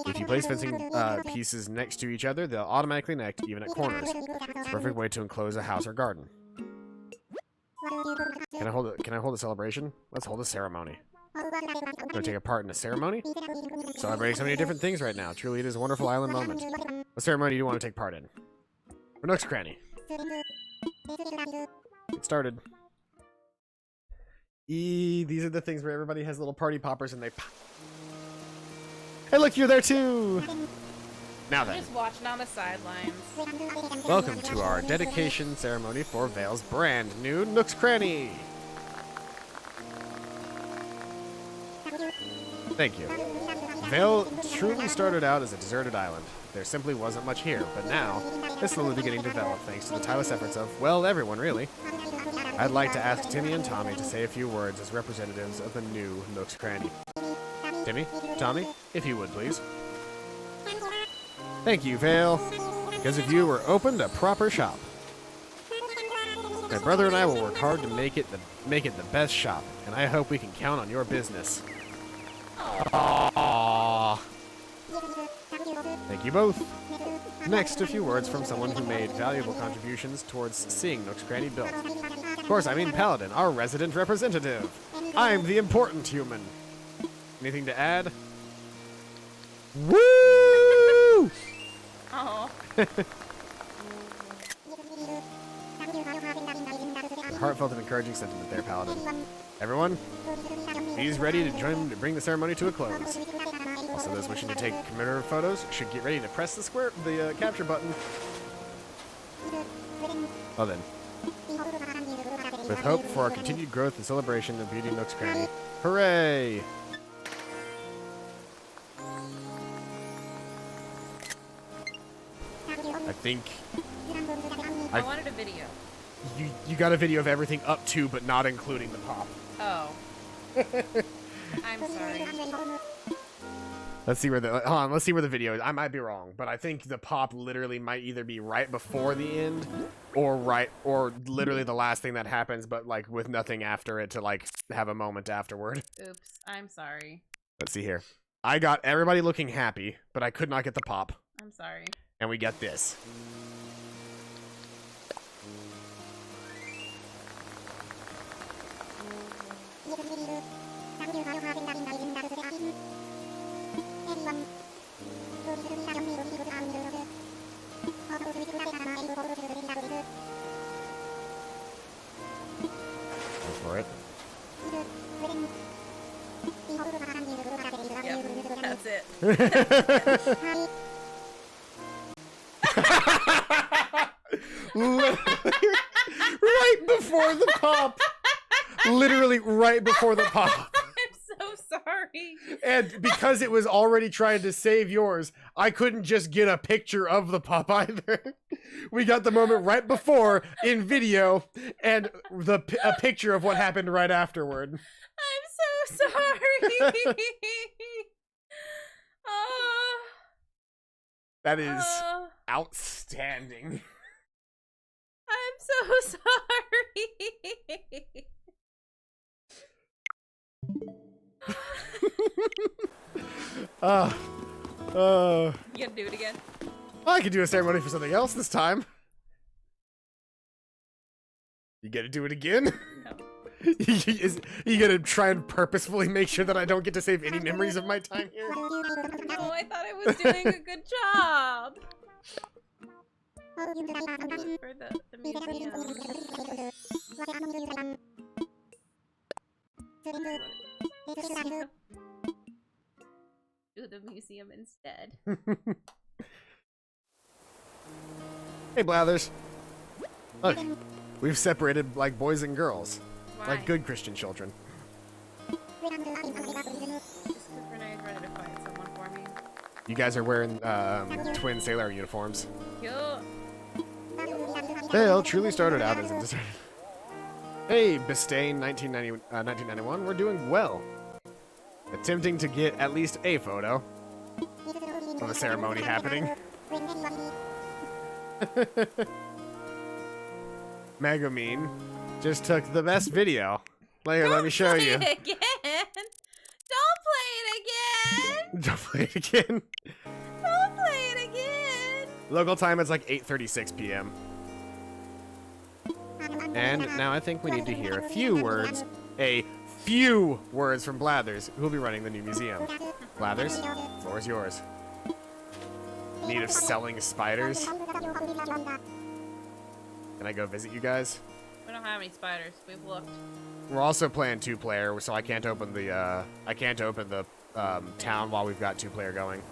If you place fencing pieces next to each other, they'll automatically connect, even at corners. It's a perfect way to enclose a house or garden. Can I hold a celebration? Let's hold a ceremony. Want to take a part in a ceremony? Celebrating so many different things right now. Truly, it is a wonderful island moment. What ceremony do you want to take part in? For Nook's Cranny. Get started. These are the things where everybody has little party poppers and they pop. Hey, look, you're there too! Now then. Just watching on the sidelines. Welcome to our dedication ceremony for Vale's brand new Nook's Cranny. Thank you. Vale truly started out as a deserted island. There simply wasn't much here, but now it's slowly beginning to develop thanks to the tireless efforts of, well, everyone really. I'd like to ask Timmy and Tommy to say a few words as representatives of the new Nook's Cranny. Timmy, Tommy, if you would please. Thank you, Vale. Because of you, we're opened a proper shop. My brother and I will work hard to make it the best shop, and I hope we can count on your business. Aww. Thank you both. Next, a few words from someone who made valuable contributions towards seeing Nook's Cranny built. Of course, I mean Paladin, our resident representative. I'm the important human. Anything to add? Woo! Oh. Heartfelt and encouraging sentiment there, Paladin. Everyone, he's ready to join to bring the ceremony to a close. Also, those wishing to take commemorative photos should get ready to press the capture button. Well then, with hope for our continued growth and celebration of Beauty Nook's Cranny. Hooray! I think I wanted a video. you got a video of everything up to, but not including the pop. Oh. I'm sorry. Let's see where the hold on. Let's see where the video is. I might be wrong, but I think the pop literally might either be right before the end, or literally the last thing that happens, but like with nothing after it to like have a moment afterward. Oops. I'm sorry. Let's see here. I got everybody looking happy, but I could not get the pop, I'm sorry. and we get this. Go for it. Yep, that's it. Right before the pop. Literally right before the pop. I'm so sorry. And because it was already trying to save yours, I couldn't just get a picture of the pop either. We got the moment right before in video and a picture of what happened right afterward. I'm so sorry. That is outstanding. I'm so sorry. You gonna do it again? I could do a ceremony for something else this time. You gonna do it again? No. You gonna try and purposefully make sure that I don't get to save any memories of my time here? No, I thought I was doing a good job. For the museum. do the museum instead. Hey, Blathers. Look, we've separated like boys and girls. Why? Like good Christian children. Just because Renee's ready to fight someone for me. You guys are wearing twin sailor uniforms. Cute. Vale truly started out as a deserter. Hey, Bistain, 1991. We're doing well. Attempting to get at least a photo of the ceremony happening. Megumin just took the best video. Later, let me show you. Don't play it again. Don't play it again. Don't play it again. Don't play it again. Local time, it's like 8:36 p.m. And now I think we need to hear a few words from Blathers, who will be running the new museum. Blathers, floor is yours. Need of selling spiders? Can I go visit you guys? We don't have any spiders. We've looked. We're also playing 2-player, so I can't open the town while we've got 2-player going.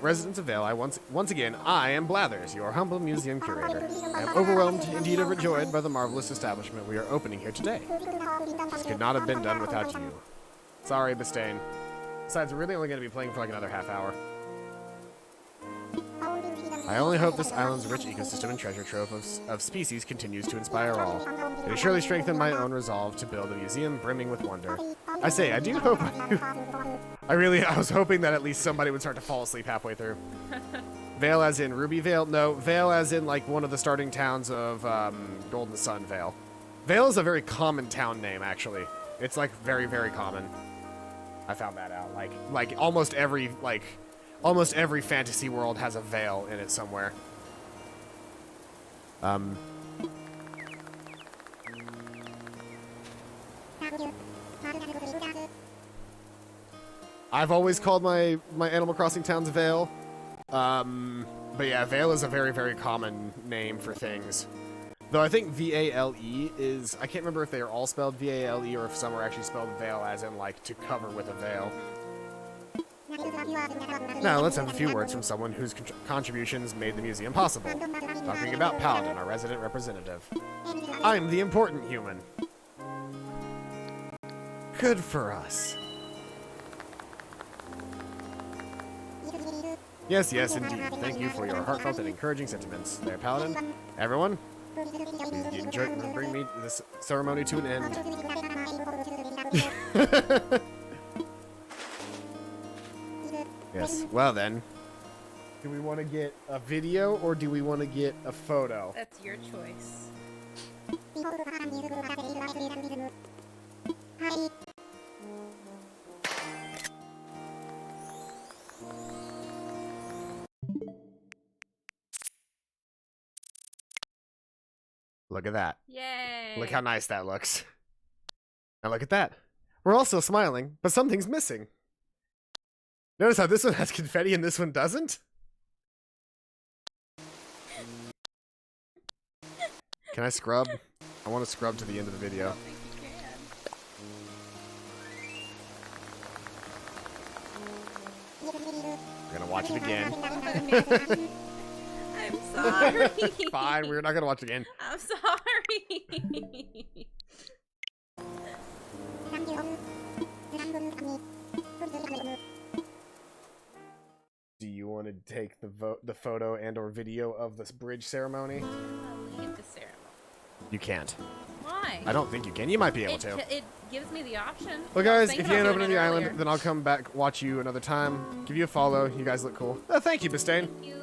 Residents of Vale, once again, I am Blathers, your humble museum curator. I am overwhelmed, indeed overjoyed, by the marvelous establishment we are opening here today. This could not have been done without you. Sorry, Bistain. Besides, we're really only going to be playing for like another half hour. I only hope this island's rich ecosystem and treasure trove of species continues to inspire all. It has surely strengthened my own resolve to build a museum brimming with wonder. I say, I do hope I was hoping that at least somebody would start to fall asleep halfway through. Vale as in Ruby Vale? No, Vale as in like one of the starting towns of Golden Sun Vale. Vale is a very common town name, actually. It's like very, very common. I found that out. Like almost every fantasy world has a Vale in it somewhere. I've always called my Animal Crossing towns Vale. But yeah, Vale is a very, very common name for things. Though I think V-A-L-E is... I can't remember if they are all spelled V-A-L-E or if some are actually spelled Vale as in, like, to cover with a veil. Now, let's have a few words from someone whose contributions made the museum possible. Talking about Paladin, our resident representative. I'm the important human. Good for us. Yes, yes, indeed. Thank you for your heartfelt and encouraging sentiments. There, Paladin. Everyone, please bring me this ceremony to an end. Yes, well then. Do we want to get a video or do we want to get a photo? That's your choice. Look at that. Yay! Look how nice that looks. Now look at that. We're all still smiling, but something's missing. Notice how this one has confetti and this one doesn't? Can I scrub? I want to scrub to the end of the video. I don't think you can. We're gonna watch it again. I'm sorry. Fine, we're not gonna watch it again. I'm sorry. Do you want to take the photo and or video of this bridge ceremony? I'll leave the ceremony. You can't. Why? I don't think you can. You might be able to. It gives me the option. Well, I was guys, thinking if you ain't about opening doing the it island, earlier. then I'll come back, watch you another time, give you a follow. You guys look cool. Thank you, Bistain. Thank you.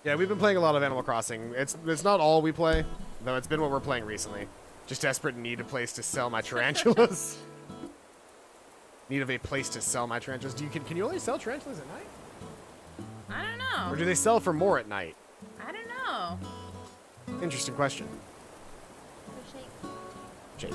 Yeah, we've been playing a lot of Animal Crossing. It's not all we play, though it's been what we're playing recently. Just desperate in need of a place to sell my tarantulas. Need of a place to sell my tarantulas. Can you only sell tarantulas at night? I don't know. Or do they sell for more at night? I don't know. Interesting question. Jake.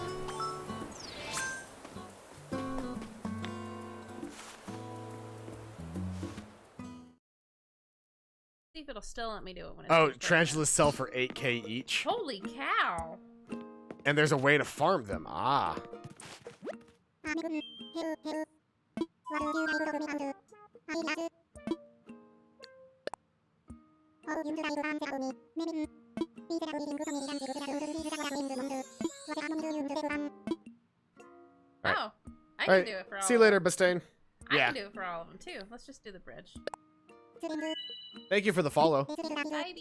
See if it'll still let me do it when it's Oh, finished. tarantulas sell for 8K each. Holy cow. And there's a way to farm them. Ah. Oh, I can Alright, do it for all see you of later, them. Bastain. I Yeah. can do it for all of them too. Let's just do the bridge. Thank you for the follow. Bye.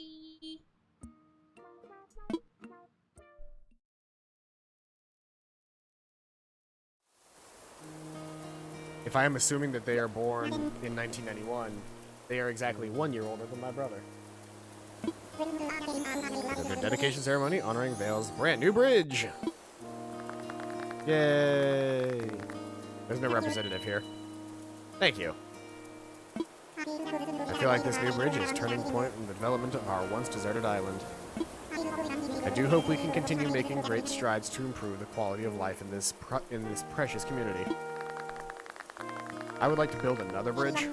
If I am assuming that they are born in 1991, they are exactly 1 year older than my brother. This is their dedication ceremony honoring Vale's brand new bridge. Yay! There's no representative here. Thank you. I feel like this new bridge is a turning point in the development of our once deserted island. I do hope we can continue making great strides to improve the quality of life in this precious community. I would like to build another bridge.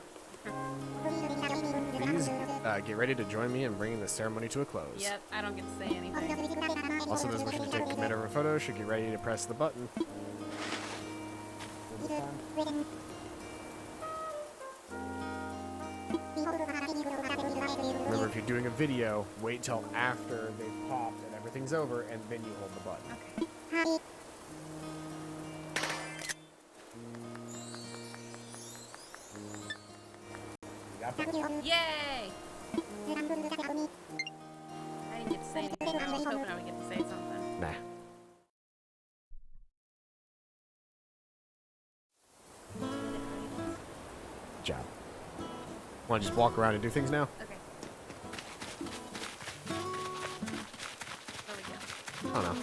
Please get ready to join me in bringing this ceremony to a close. Yep, I don't get to say anything. Also, those wishing to take command over a photo should get ready to press the button. Remember, if you're doing a video, wait till after they've popped and everything's over, and then you hold the button. Okay. Yay! I didn't get to say anything. I was hoping I would get to say something. Nah. Good job. Want to just walk around and do things now? Okay. There we go. I don't know. What do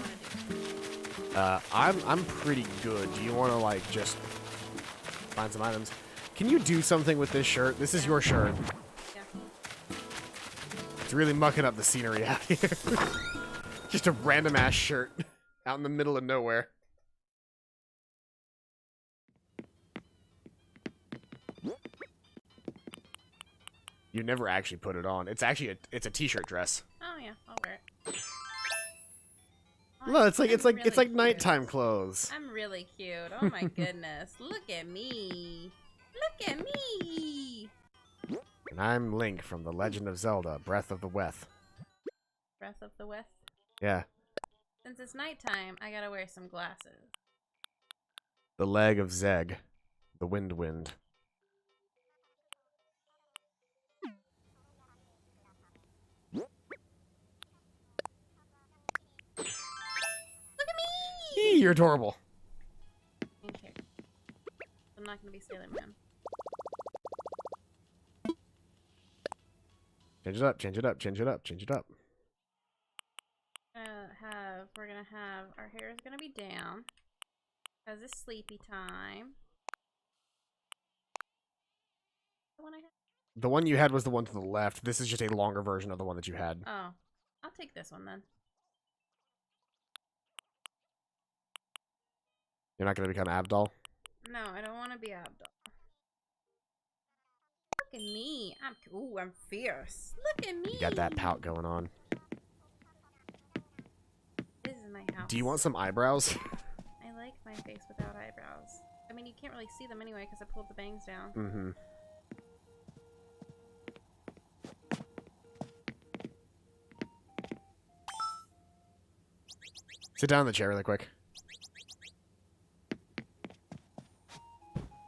you wanna do? I'm pretty good. Do you want to like just find some items? Can you do something with this shirt? This is your shirt. Yeah. It's really mucking up the scenery out here. Just a random ass shirt out in the middle of nowhere. You never actually put it on. It's actually it's a t-shirt dress. Oh yeah, I'll wear it. No, it's like I'm really cute. nighttime clothes. I'm really cute. Oh my goodness. Look at me. Look at me. And I'm Link from The Legend of Zelda: Breath of the West. Breath of the West. Yeah. Since it's nighttime, I gotta wear some glasses. The leg of Zeg. The wind. Look at me! You're adorable. Okay. I'm not gonna be Sailor Man. Change it up, change it up, change it up, change it up. We're gonna have, our hair is gonna be down. Because it's sleepy time. The one I had? The one you had was the one to the left. This is just a longer version of the one that you had. Oh. I'll take this one then. You're not going to become Abdul? No, I don't want to be Abdul. Look at me. I'm fierce. Look at me. You got that pout going on. This is my house. Do you want some eyebrows? I like my face without eyebrows. I mean, you can't really see them anyway because I pulled the bangs down. Mm-hmm. Sit down in the chair really quick.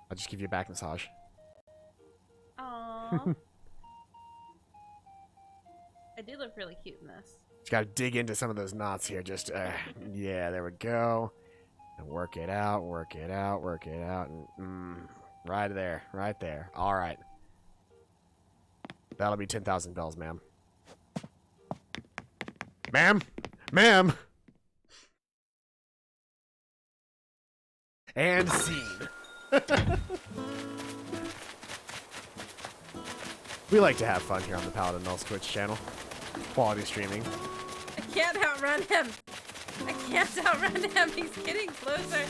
I'll just give you a back massage. Aww. I do look really cute in this. Just gotta dig into some of those knots here. Just, yeah, there we go. And work it out, work it out, work it out. And, right there, right there. All right. That'll be 10,000 bells, ma'am. Ma'am? Ma'am! And scene. We like to have fun here on the Paladin Null's Twitch channel. Quality streaming. I can't outrun him. I can't outrun him. He's getting closer.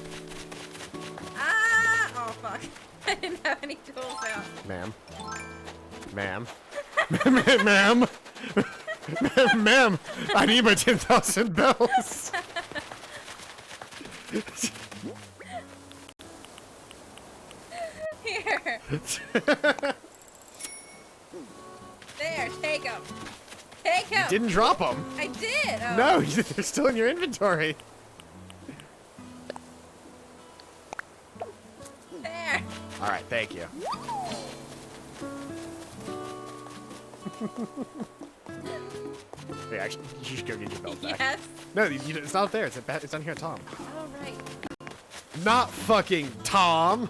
Ah! Oh, fuck. I didn't have any tools out. Ma'am. Ma'am. Ma'am. Ma'am. I need my 10,000 bells. Here. There, take them. Take them. You didn't drop them. I did. Oh. No, they're still in your inventory. There. All right, thank you. Hey, actually, you should go get your belt back. Yes. No, it's not up there. It's down here at Tom. Oh, right. Not fucking Tom.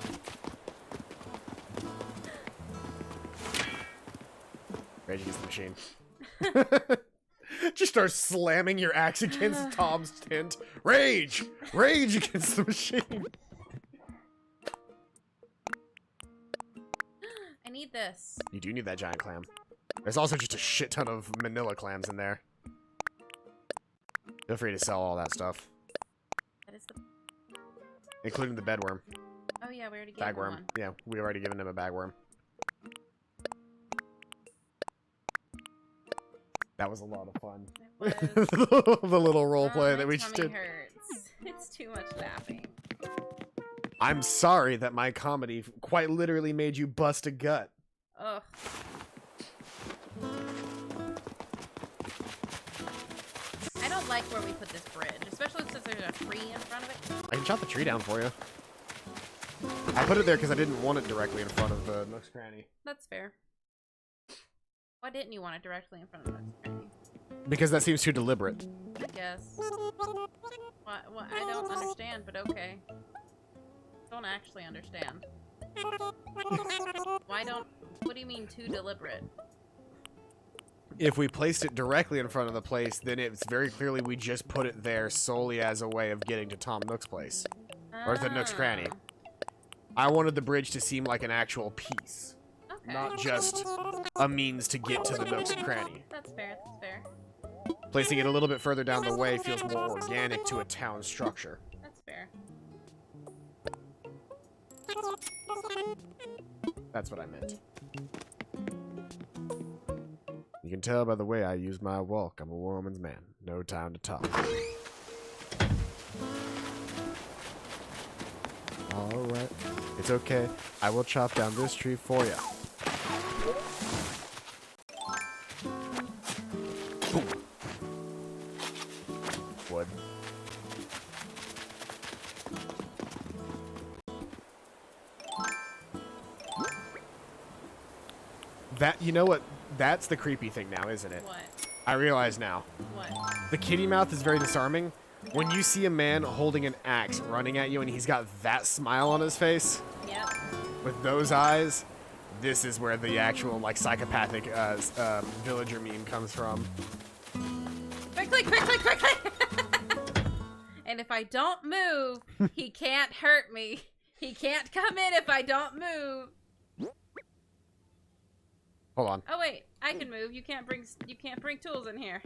Rage against the machine. Just start slamming your axe against Tom's tent. Rage! Rage against the machine. I need this. You do need that giant clam. There's also just a shit ton of manila clams in there. Feel free to sell all that stuff. That is the... Including the bedworm. Oh, yeah, we already gave him Bagworm. one. Yeah, we already given him a bagworm. That was a lot of fun. It was. The little role play My that we just tummy did. hurts. It's too much laughing. I'm sorry that my comedy quite literally made you bust a gut. Ugh. I don't like where we put this bridge, especially since there's a tree in front of it. I can chop the tree down for you. I put it there because I didn't want it directly in front of the Nook's Cranny. That's fair. Why didn't you want it directly in front of the tree? Because that seems too deliberate. I guess. Why, I don't understand, but okay. Don't actually understand. Why don't... What do you mean too deliberate? If we placed it directly in front of the place, then it's very clearly we just put it there solely as a way of getting to Tom Nook's place. Or the Nook's Cranny. I wanted the bridge to seem like an actual piece. Okay. Not just a means to get to the Nook's Cranny. That's fair, that's fair. Placing it a little bit further down the way feels more organic to a town structure. That's fair. That's what I meant. You can tell by the way I use my walk. I'm a woman's man. No time to talk. Alright. It's okay. I will chop down this tree for you. Boom. Wood. That, you know what? That's the creepy thing now, isn't it? What? I realize now. What? The kitty mouth is very disarming. When you see a man holding an axe running at you and he's got that smile on his face, Yep. with those eyes, this is where the actual, like, psychopathic villager meme comes from. Quickly, quickly, quickly! And if I don't move, he can't hurt me. He can't come in if I don't move. Hold on. Oh wait, I can move. You can't bring tools in here.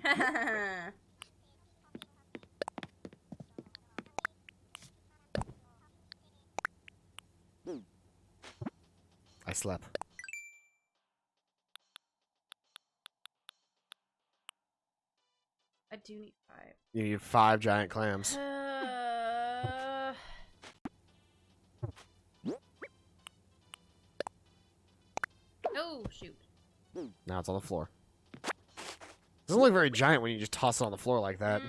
I slept. I do need 5. You need 5 giant clams. Oh shoot. Now it's on the floor. Doesn't look very giant when you just toss it on the floor like that.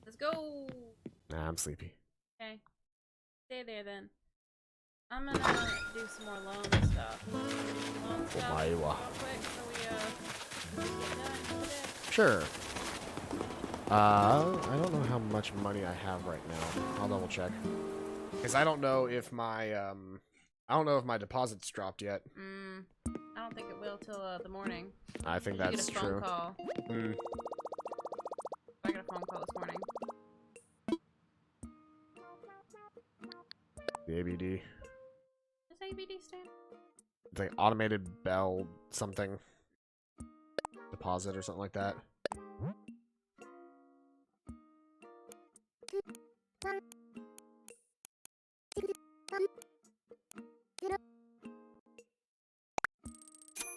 Let's go. Nah, I'm sleepy. Okay. Stay there then. I'm gonna do some more loan stuff. Loan stuff my real wa. quick so we get done today. Sure. I don't know how much money I have right now. I'll double check. Because I don't know if my deposit's dropped yet. I don't think it will till the morning. I think You that's get a phone true. call. Mm. I got a phone call this morning. The ABD. Does ABD stand? It's like automated bell something. Deposit or something like that.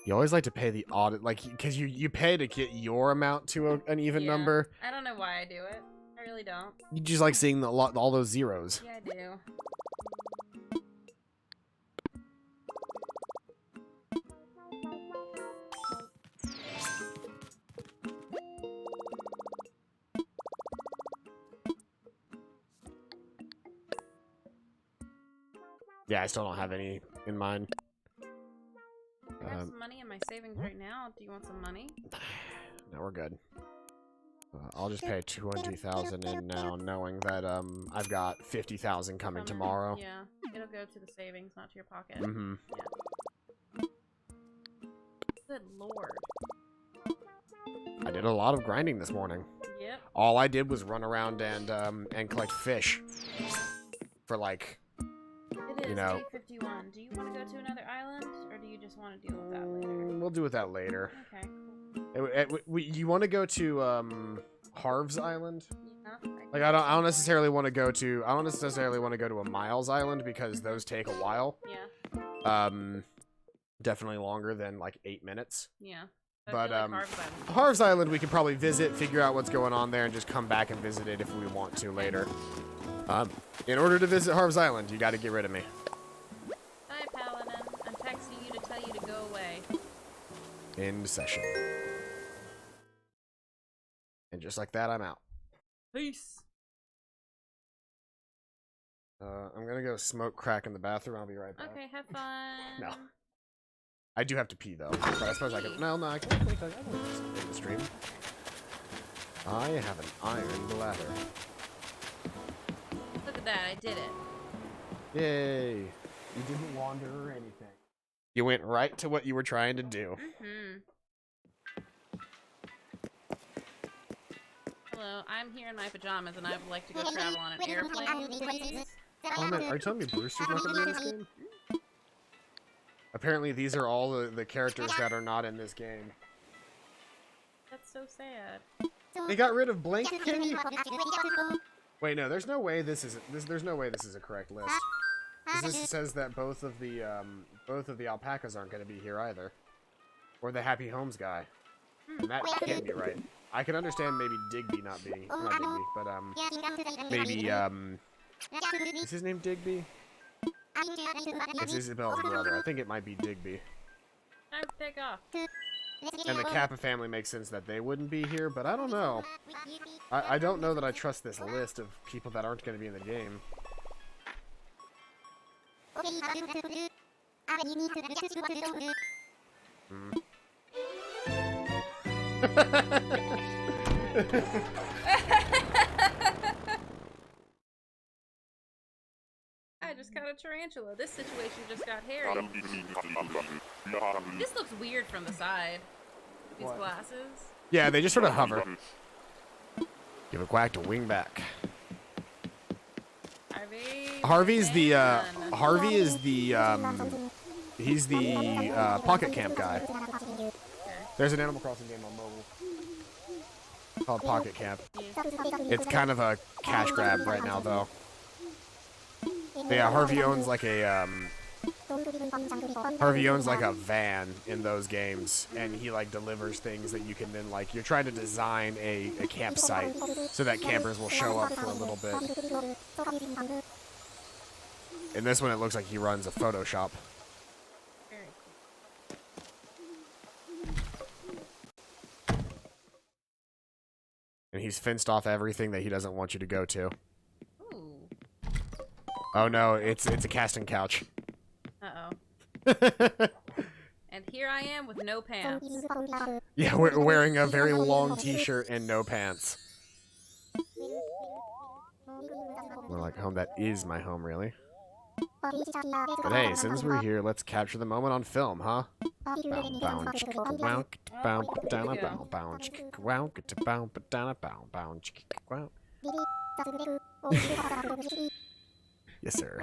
You always like to pay the audit, like, because you pay to get your amount to an even Yeah. number. I don't know why I do it. I really really don't. You just like seeing all those zeros. Yeah, I do. Yeah, I still don't have any in mind. I have some money in my savings right now. Do you want some money? No, we're good. I'll just pay 20,000 in now, knowing that I've got 50,000 coming tomorrow. Yeah, it'll go to the savings, not to your pocket. Mm-hmm. Yeah. Good lord. I did a lot of grinding this morning. Yep. All I did was run around and collect fish for like. It is You know. 8:51. Do you want to go to another island, or do you just want to deal with that later? We'll do with that later. Okay, cool. You want to go to Harv's Island? Yeah. Like I don't necessarily want to go to a Miles Island because those take a while. Yeah. Definitely longer than like 8 minutes. Yeah. But Harv's Island. Harv's Island we could probably visit, figure out what's going on there, and just come back and visit it if we want to later. In order to visit Harv's Island, you got to get rid of me. Hi, Paladin. I'm texting you to tell you to go away. End session. And just like that, I'm out. Peace. I'm gonna go smoke crack in the bathroom. I'll be right back. Okay, have fun. No. I do have to pee though, but I suppose I can. No, I can wait in the stream. I have an iron bladder. Look at that, I did it. Yay! You didn't wander or anything. You went right to what you were trying to do. Mm-hmm. Hello, I'm here in my pajamas and I would like to go travel on an airplane, please. Oh man, are you telling me Brewster's not gonna be in this game? Apparently these are all the characters that are not in this game. That's so sad. They got rid of Blank Kenny? Wait, no, there's no way this is there's no way this is a correct list. 'Cause this says that both of the alpacas aren't going to be here either. Or the Happy Homes guy. And that can't be right. I can understand maybe Digby not being, not Digby, but maybe is his name Digby? It's Isabel's brother. I think it might be Digby. Time to take off. And the Kappa family makes sense that they wouldn't be here, but I don't know. I don't know that I trust this list of people that aren't going to be in the game. I just caught a tarantula. This situation just got hairy. This looks weird from the side. These What? glasses. Yeah, they just sort of hover. Give a quack to wing back. Harvey is the he's the pocket camp guy. There's an Animal Crossing game on mobile called Pocket Camp. It's kind of a cash grab right now though. But yeah, Harvey owns like a van in those games, and he like delivers things that you can then like. You're trying to design a campsite so that campers will show up for a little bit. In this one, it looks like he runs a Photoshop. Very And he's fenced off everything that he doesn't want you to go to. Ooh. Oh no, it's a casting couch. Uh-oh. And here I am with no pants. Yeah, we're wearing a very long t-shirt and no pants. We're like, home, that is my home, really. But hey, since we're here, let's capture the moment on film, huh? Yes, sir.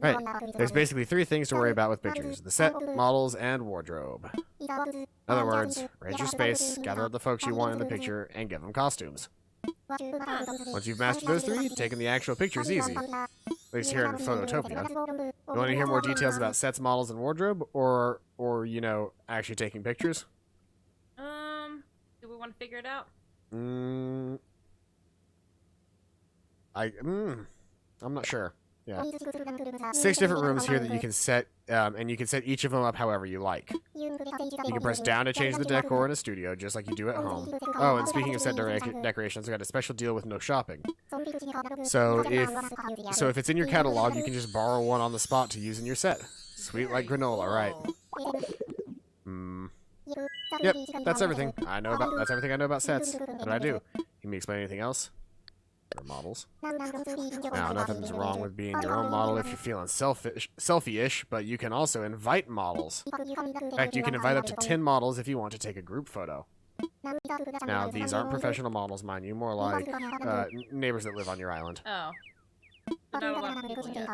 Right. There's basically 3 things to worry about with pictures: the set, models, and wardrobe. In other words, arrange your space, gather up the folks you want in the picture, and give them costumes. Once you've mastered those 3, taking the actual picture is easy. At least here in Phototopia. You want to hear more details about sets, models, and wardrobe? Or you know, actually taking pictures? Do we want to figure it out? I'm not sure. Yeah. 6 different rooms here that you can set, and you can set each of them up however you like. You can press down to change the decor in a studio, just like you do at home. Oh, and speaking of set decorations, I got a special deal with no shopping. So if it's in your catalog, you can just borrow one on the spot to use in your set. Sweet like granola, right? Yep, that's everything. That's everything I know about sets. What did I do? Can you explain anything else? Or models. Now, nothing's wrong with being your own model if you're feeling selfie-ish, but you can also invite models. In fact, you can invite up to 10 models if you want to take a group photo. Now, these aren't professional models, mind you, more like neighbors that live on your island. Oh. Not a lot of people yet.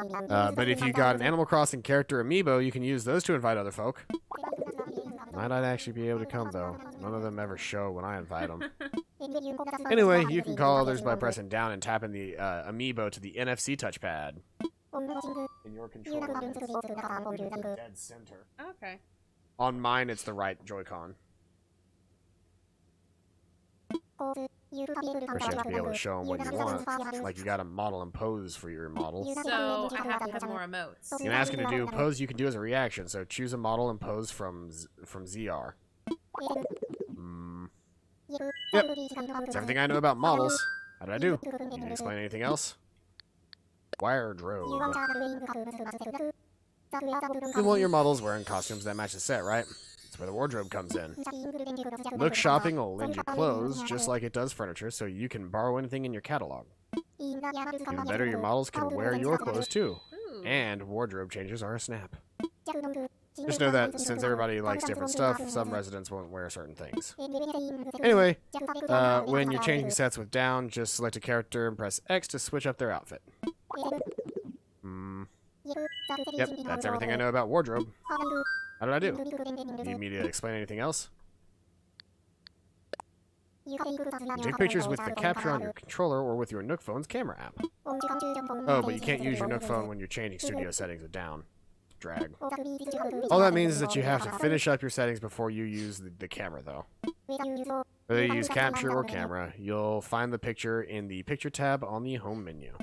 But if you got an Animal Crossing character amiibo, you can use those to invite other folk. Might not actually be able to come, though. None of them ever show when I invite them. Anyway, you can call others by pressing down and tapping the amiibo to the NFC touchpad. In your controller, it's dead center. Okay. On mine, it's the right Joy-Con. Of course, you have to be able to show them what you want. Like you got to model and pose for your model. So I have to have more emotes. You can ask him to do pose you can do as a reaction. So choose a model and pose from ZR. Yep, that's everything I know about models. How did I do? Need to explain anything else? Wardrobe. You want your models wearing costumes that match the set, right? That's where the wardrobe comes in. Look Shopping will lend you clothes just like it does furniture, so you can borrow anything in your catalog. Even better, your models can wear your clothes too. And wardrobe changes are a snap. Just know that since everybody likes different stuff, some residents won't wear certain things. Anyway, when you're changing sets with down, just select a character and press X to switch up their outfit. Yep, that's everything I know about wardrobe. How did I do? Need me to explain anything else? You take pictures with the capture on your controller or with your Nook phone's camera app. Oh, but you can't use your Nook phone when you're changing studio settings with down. Drag. All that means is that you have to finish up your settings before you use the camera, though. Whether you use capture or camera, you'll find the picture in the picture tab on the home menu.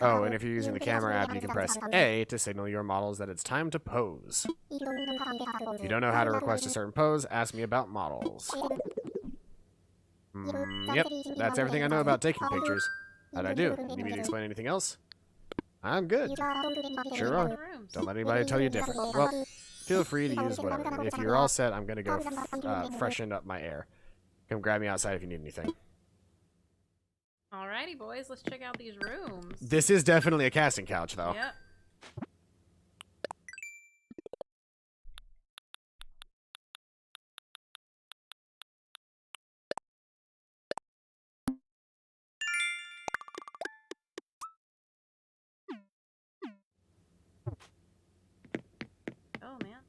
Oh, and if you're using the camera app, you can press A to signal your models that it's time to pose. If you don't know how to request a certain pose, ask me about models. Yep, that's everything I know about taking pictures. How'd I do? Need me to explain anything else? I'm good. Sure are. Don't let anybody tell you different. Well, feel free to use whatever. If you're all set, I'm going to go freshen up my air. Come grab me outside if you need anything. Alrighty, boys. Let's check out these rooms. This is definitely a casting couch, though. Yep. Oh, man.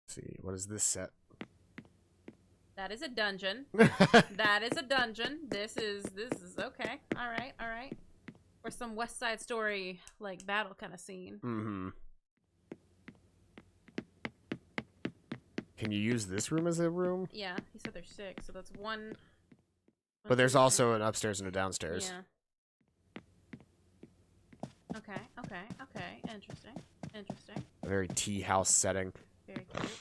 Let's see, what is this set? That is a dungeon. That is a dungeon. This is okay. All right. Or some West Side Story like battle kind of scene. Mm-hmm. Can you use this room as a room? Yeah, he said there's 6, so that's one. But there's also an upstairs and a downstairs. Yeah. Okay. Interesting. A very tea house setting. Very cute.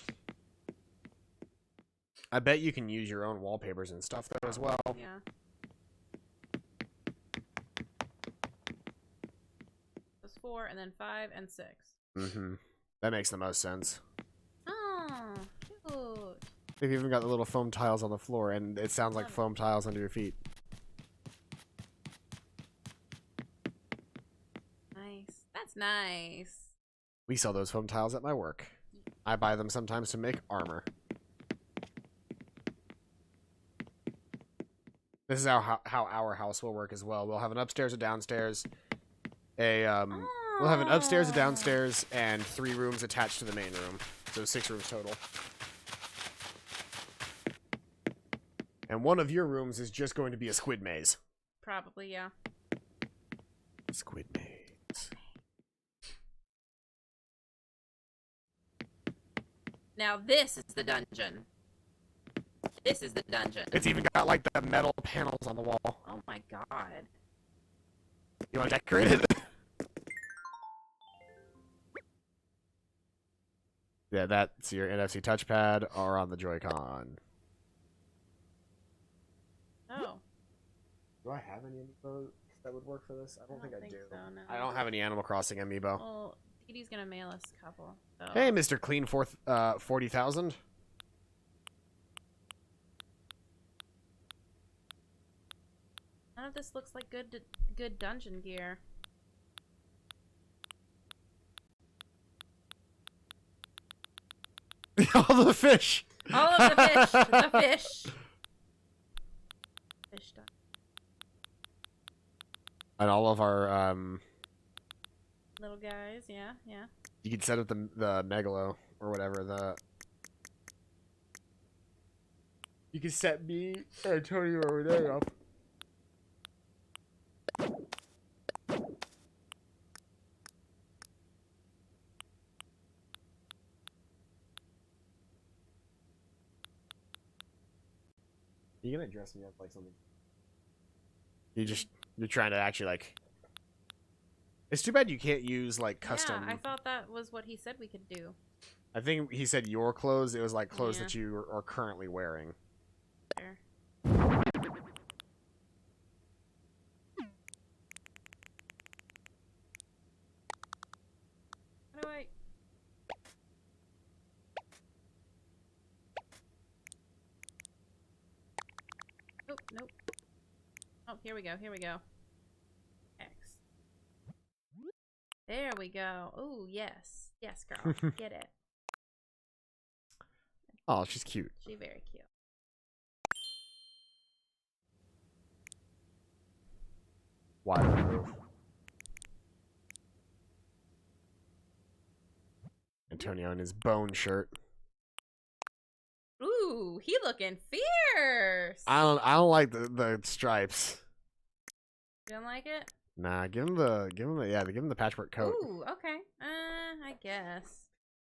I bet you can use your own wallpapers and stuff though as well. Yeah. That's 4, and then 5 and 6. Mm-hmm. That makes the most sense. Oh, cute. They've even got the little foam tiles on the floor, and it sounds like foam tiles under your feet. Nice. That's nice. We sell those foam tiles at my work. I buy them sometimes to make armor. This is how our house will work as well. We'll have an upstairs, a downstairs, we'll have an upstairs, a downstairs, and 3 rooms attached to the main room. So 6 rooms total. And one of your rooms is just going to be a squid maze. Probably, yeah. Squid maze. Now this is the dungeon. This is the dungeon. It's even got like the metal panels on the wall. Oh my god. You want to decorate it? Yeah, that's your NFC touchpad or on the Joy-Con. Oh. Do I have any amiibo that would work for this? I don't think I do. So, no. I don't have any Animal Crossing amiibo. Well, Dee Dee's gonna mail us a couple. So. Hey, Mr. Clean 40,000. None of this looks like good dungeon gear. All the fish. All of the fish. The fish. Fish stuff. And all of our Little guys, yeah. you can set up the megalo or whatever you can set me Antonio over there up. You gonna dress me up like something? You're trying to actually like. It's too bad you can't use like custom. Yeah, I thought that was what he said we could do. I think he said your clothes. It was like clothes Yeah. that you are currently wearing. There. How do I? Nope. Oh, here we go. X. There we go. Oh, yes. Yes, girl. Get it. Oh, she's cute. She very cute. Waterproof. Antonio in his bone shirt. Ooh, he looking fierce. I don't like the stripes. You don't like it? Nah, give him the patchwork coat. Ooh, okay. I guess.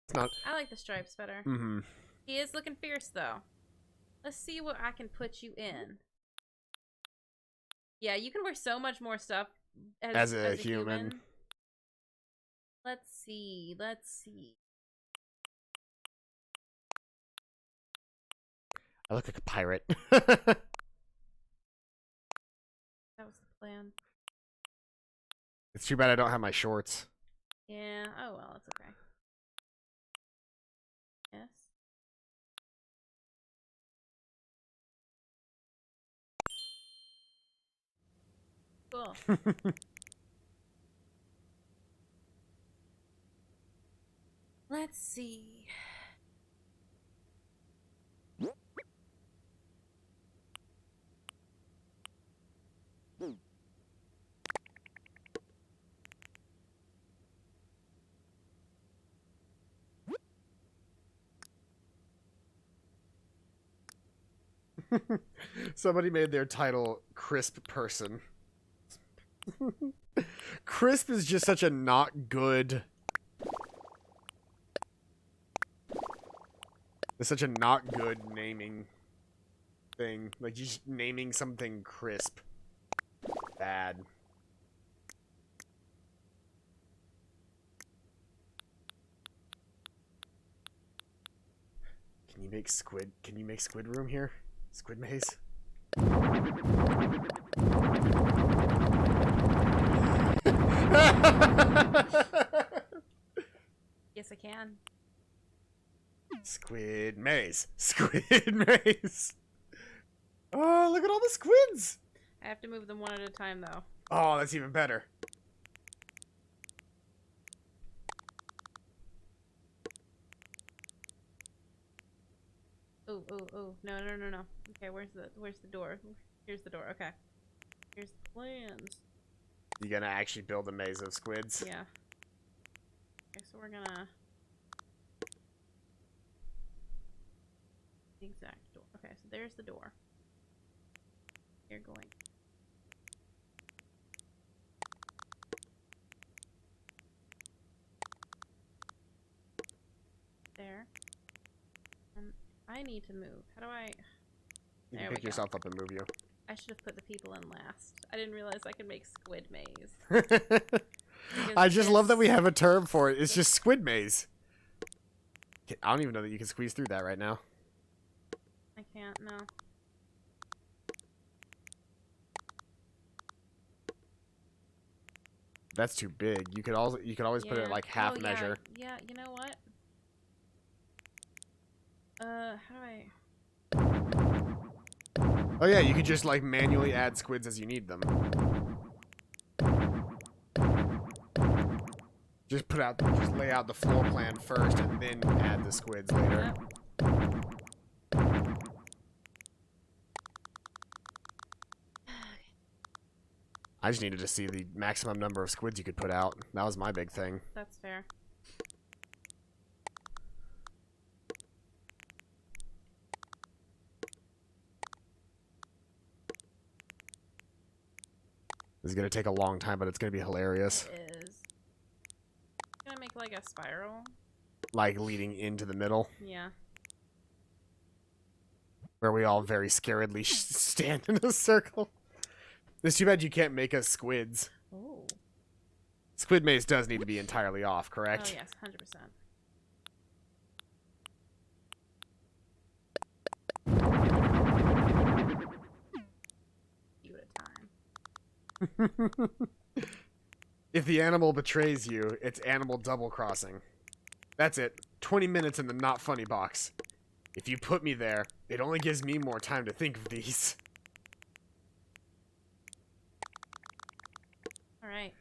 It's not. I like the stripes better. Mm-hmm. He is looking fierce though. Let's see what I can put you in. Yeah, you can wear so much more stuff as a human. Let's see. I look like a pirate. That was the plan. It's too bad I don't have my shorts. Yeah. Oh well, it's okay. Yes. Cool. Let's see. Somebody made their title Crisp Person. Crisp is just such a not good. It's such a not good naming thing. Like, just naming something crisp. Bad. Can you make squid room here? Squid maze? Yes, I can. Squid maze. Squid maze. Oh, look at all the squids. I have to move them one at a time though. Oh, that's even better. Oh. No. Okay, where's the door? Here's the door. Okay. Here's the plans. You gonna actually build a maze of squids? Yeah. Okay, so we're gonna the exact door. Okay, so there's the door. You're going. There. And I need to move. How do I You There can we pick go. yourself up and move you. I should have put the people in last. I didn't realize I could make squid maze. I just love that we this- have a term for it. It's just squid maze. I don't even know that you can squeeze through that right now. I can't, no. That's too big. You could always put it like half Oh, measure. Yeah, you know what? How do I... Oh yeah, you could just like manually add squids as you need them. Just lay out the floor plan first and then add the squids later. Yep. I just needed to see the maximum number of squids you could put out. That was my big thing. That's fair. This is gonna take a long time, but it's gonna be hilarious. It is. Gonna make like a spiral. Like leading into the middle, Yeah. where we all very scaredly stand in a circle. It's too bad you can't make us squids. Oh. Squid maze does need to be entirely off, correct? Oh yes, 100%. You at a time. If the animal betrays you, it's animal double crossing. That's it. 20 minutes in the not funny box. If you put me there, it only gives me more time to think of these. Alright.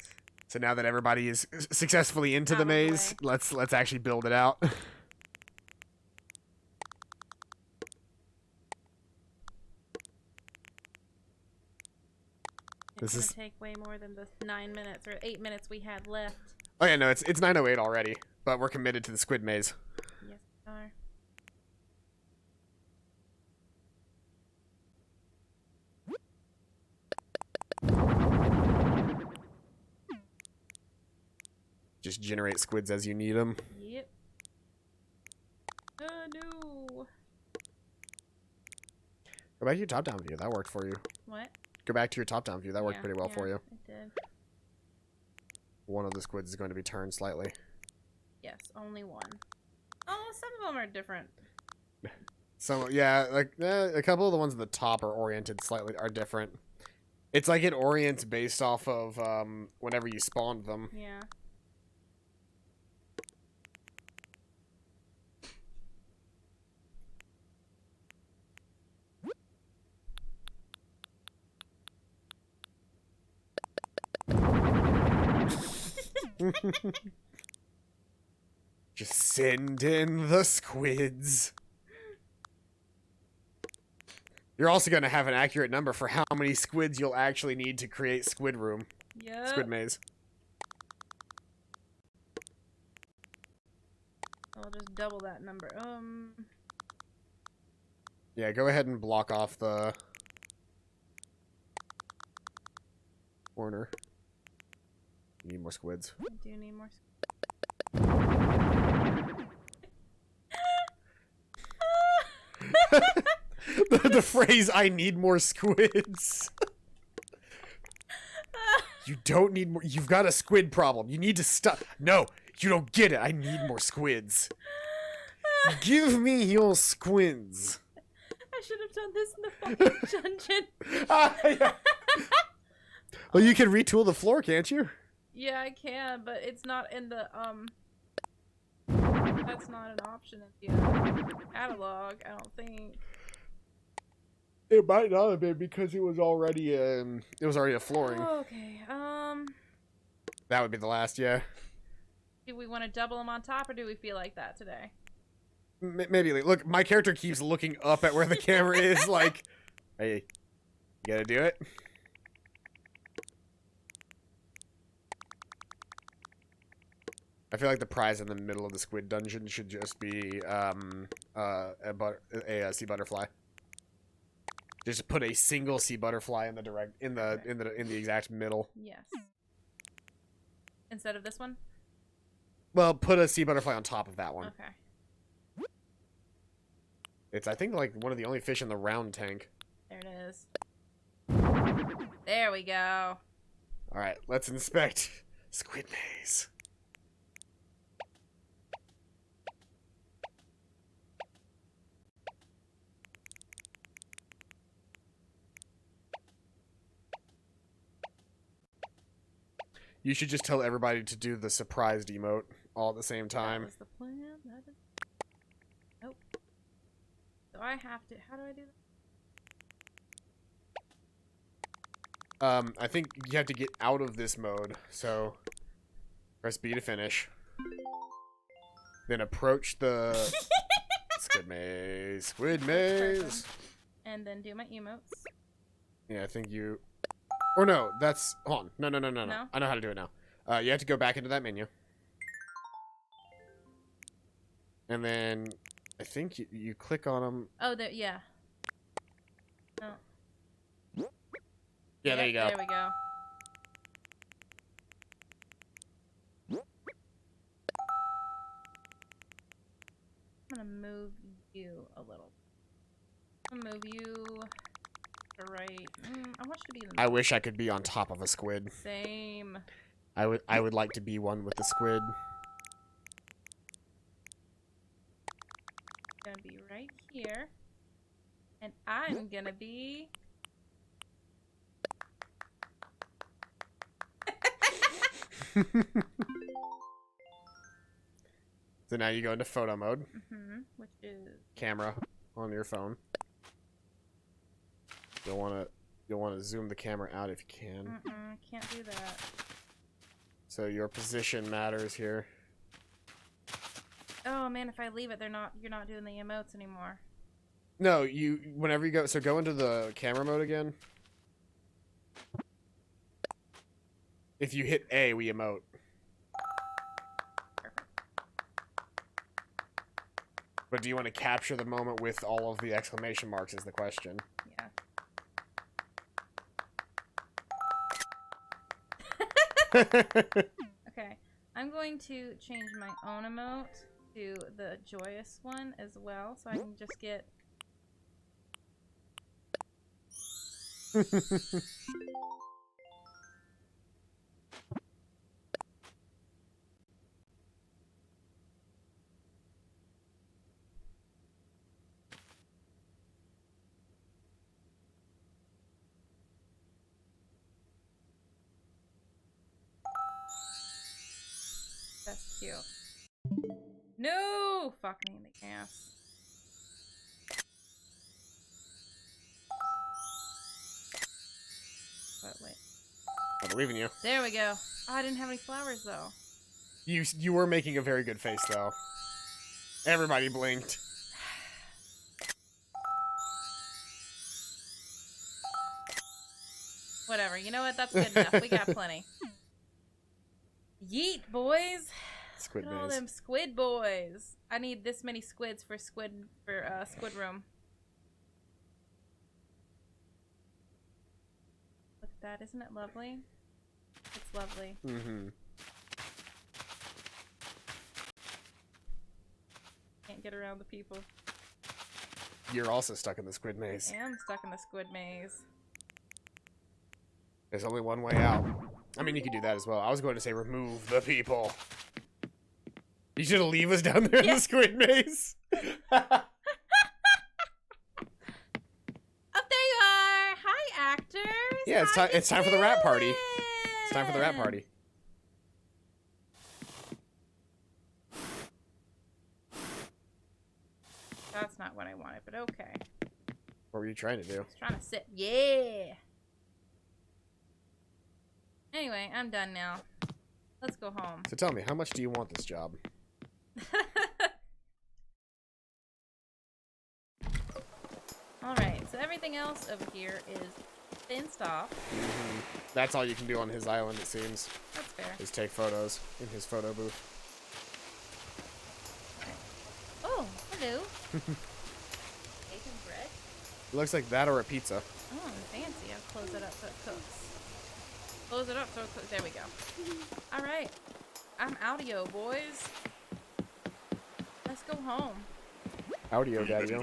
So now that everybody is successfully into the Out of the maze, way. let's actually build it out. It's This gonna take way more than the 9 minutes or 8 minutes we had left. Oh yeah, no, it's 9:08 already, but we're committed to the squid maze. Yes, we are. Just generate squids as you need them. Yep. No. Go back to your top-down view. That worked for you. What? Go back to your top-down view. That worked Yeah, pretty well for you. It did. One of the squids is going to be turned slightly. Yes, only one. Oh, some of them are different. Some, yeah, like a couple of the ones at the top are oriented slightly, are different. It's like it orients based off of whenever you spawned them. Yeah. Just send in the squids. You're also going to have an accurate number for how many squids you'll actually need to create Squid Room. Yep. Squid Maze. I'll just double that number. Yeah, go ahead and block off the corner. You need more squids. I do need more. The phrase, I need more squids. You don't need more. You've got a squid problem. You need to stop. No, you don't get it. I need more squids. Give me your squids. I should have done this in the fucking dungeon. Yeah. Well, you can retool the floor, can't you? Yeah, I can, but it's not in the, that's not an option in the catalog, I don't think. It might not have been because it was already a flooring. Oh, okay, That would be the last, yeah. do we want to double them on top, or do we feel like that today? Maybe. Look, my character keeps looking up at where the camera is, like, hey, you gotta do it. I feel like the prize in the middle of the squid dungeon should just be a sea butterfly. Just put a single sea butterfly in the exact middle. Yes. Instead of this one? Well, put a sea butterfly on top of that one. Okay. It's, I think, like one of the only fish in the round tank. There we go. Alright, let's inspect Squid Maze. You should just tell everybody to do the surprised emote all at the same time. That was the plan. That is... Nope. So I have to... How do I do that? I think you have to get out of this mode, so press B to finish. Then approach the Squid Maze. Squid Maze! And then do my emotes. Yeah, I think you... Or no, that's... Hold on. No. No? I know how to do it now. You have to go back into that menu. And then I think you click on them. Oh, there, yeah. Oh. Yeah, there you go. There we go. I'm gonna move you a little. I'm gonna move you to right. I want you to be in the I wish I could be on top of a squid. same. I would like to be one with the squid. Gonna be right here. And I'm gonna be... So now you go into photo mode. Which is... Camera on your phone. You'll wanna zoom the camera out if you can. Can't do that. So your position matters here. Oh man, if I leave it, you're not doing the emotes anymore. No, whenever you go, so go into the camera mode again. If you hit A, we emote. Perfect. But do you want to capture the moment with all of the exclamation marks is the question. Yeah. Okay, I'm going to change my own emote to the joyous one as well, so I can just get... That's cute. No! Fuck me in the ass. But wait. I believe in you. There we go. Oh, I didn't have any flowers though. You were making a very good face though. Everybody blinked. Whatever. You know what? That's good enough. We got plenty. Yeet, boys. Squid Look at all Maze. them squid boys. I need this many squids for squid room. Look at that. Isn't it lovely? It's lovely. Mm-hmm. Can't get around the people. You're also stuck in the Squid Maze. I am stuck in the squid maze. There's only one way out. I mean, you could do that as well. I was going to say remove the people. You should leave us down there in the Squid Maze. Oh, there you are! Hi, actors! Yeah, it's time. It's time for the rap party. It's time for the rap party. That's not what I wanted, but okay. What were you trying to do? I was trying to sit. Yeah! Anyway, I'm done now. Let's go home. So tell me, how much do you want this job? Alright, so everything else over here is fenced off. Mm-hmm. That's all you can do on his island, it seems. That's fair. Is take photos in his photo booth. Oh, hello. Bacon bread? It looks like that or a pizza. Oh, fancy. I'll close it up so it cooks. Close it up so it cooks. There we go. Alright. I'm audio, boys. Let's go home. Audio, daddy.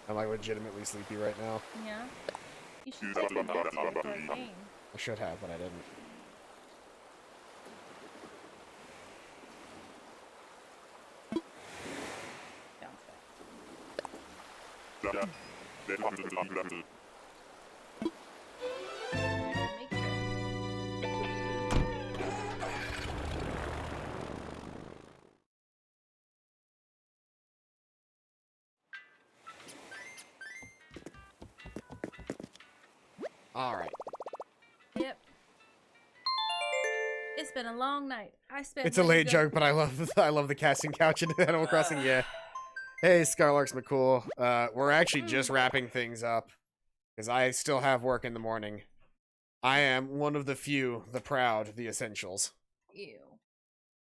I'm like legitimately sleepy right now. Yeah. You should take your notes for our game. I should have, but I didn't. Make sure. All right. Yep. It's been a long night. I spent. It's a late joke, but I love the casting couch in Animal Crossing. Yeah. Hey, Skylark's McCool. We're actually just wrapping things up because I still have work in the morning. I am one of the few, the proud, the essentials. Ew.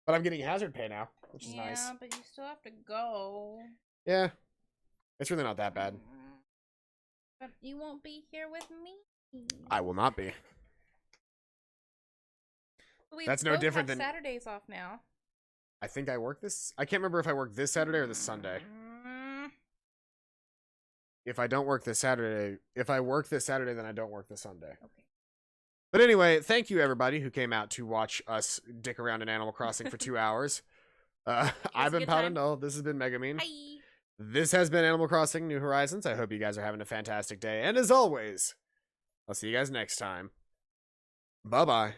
But I'm getting hazard pay now, which is nice. Yeah, but you still have to go. Yeah. It's really not that bad. But you won't be here with me. I will not be. We That's no both different have than- Saturdays off now. I think I work this. I can't remember if I work this Saturday or this Sunday. If I don't work this Saturday, if I work this Saturday, then I don't work this Sunday. Okay. But anyway, thank you everybody who came out to watch us dick around in Animal Crossing for 2 hours. I've been good time. Paladin. This has been Megumin. Bye. This has been Animal Crossing New Horizons. I hope you guys are having a fantastic day. And as always, I'll see you guys next time. Bye-bye.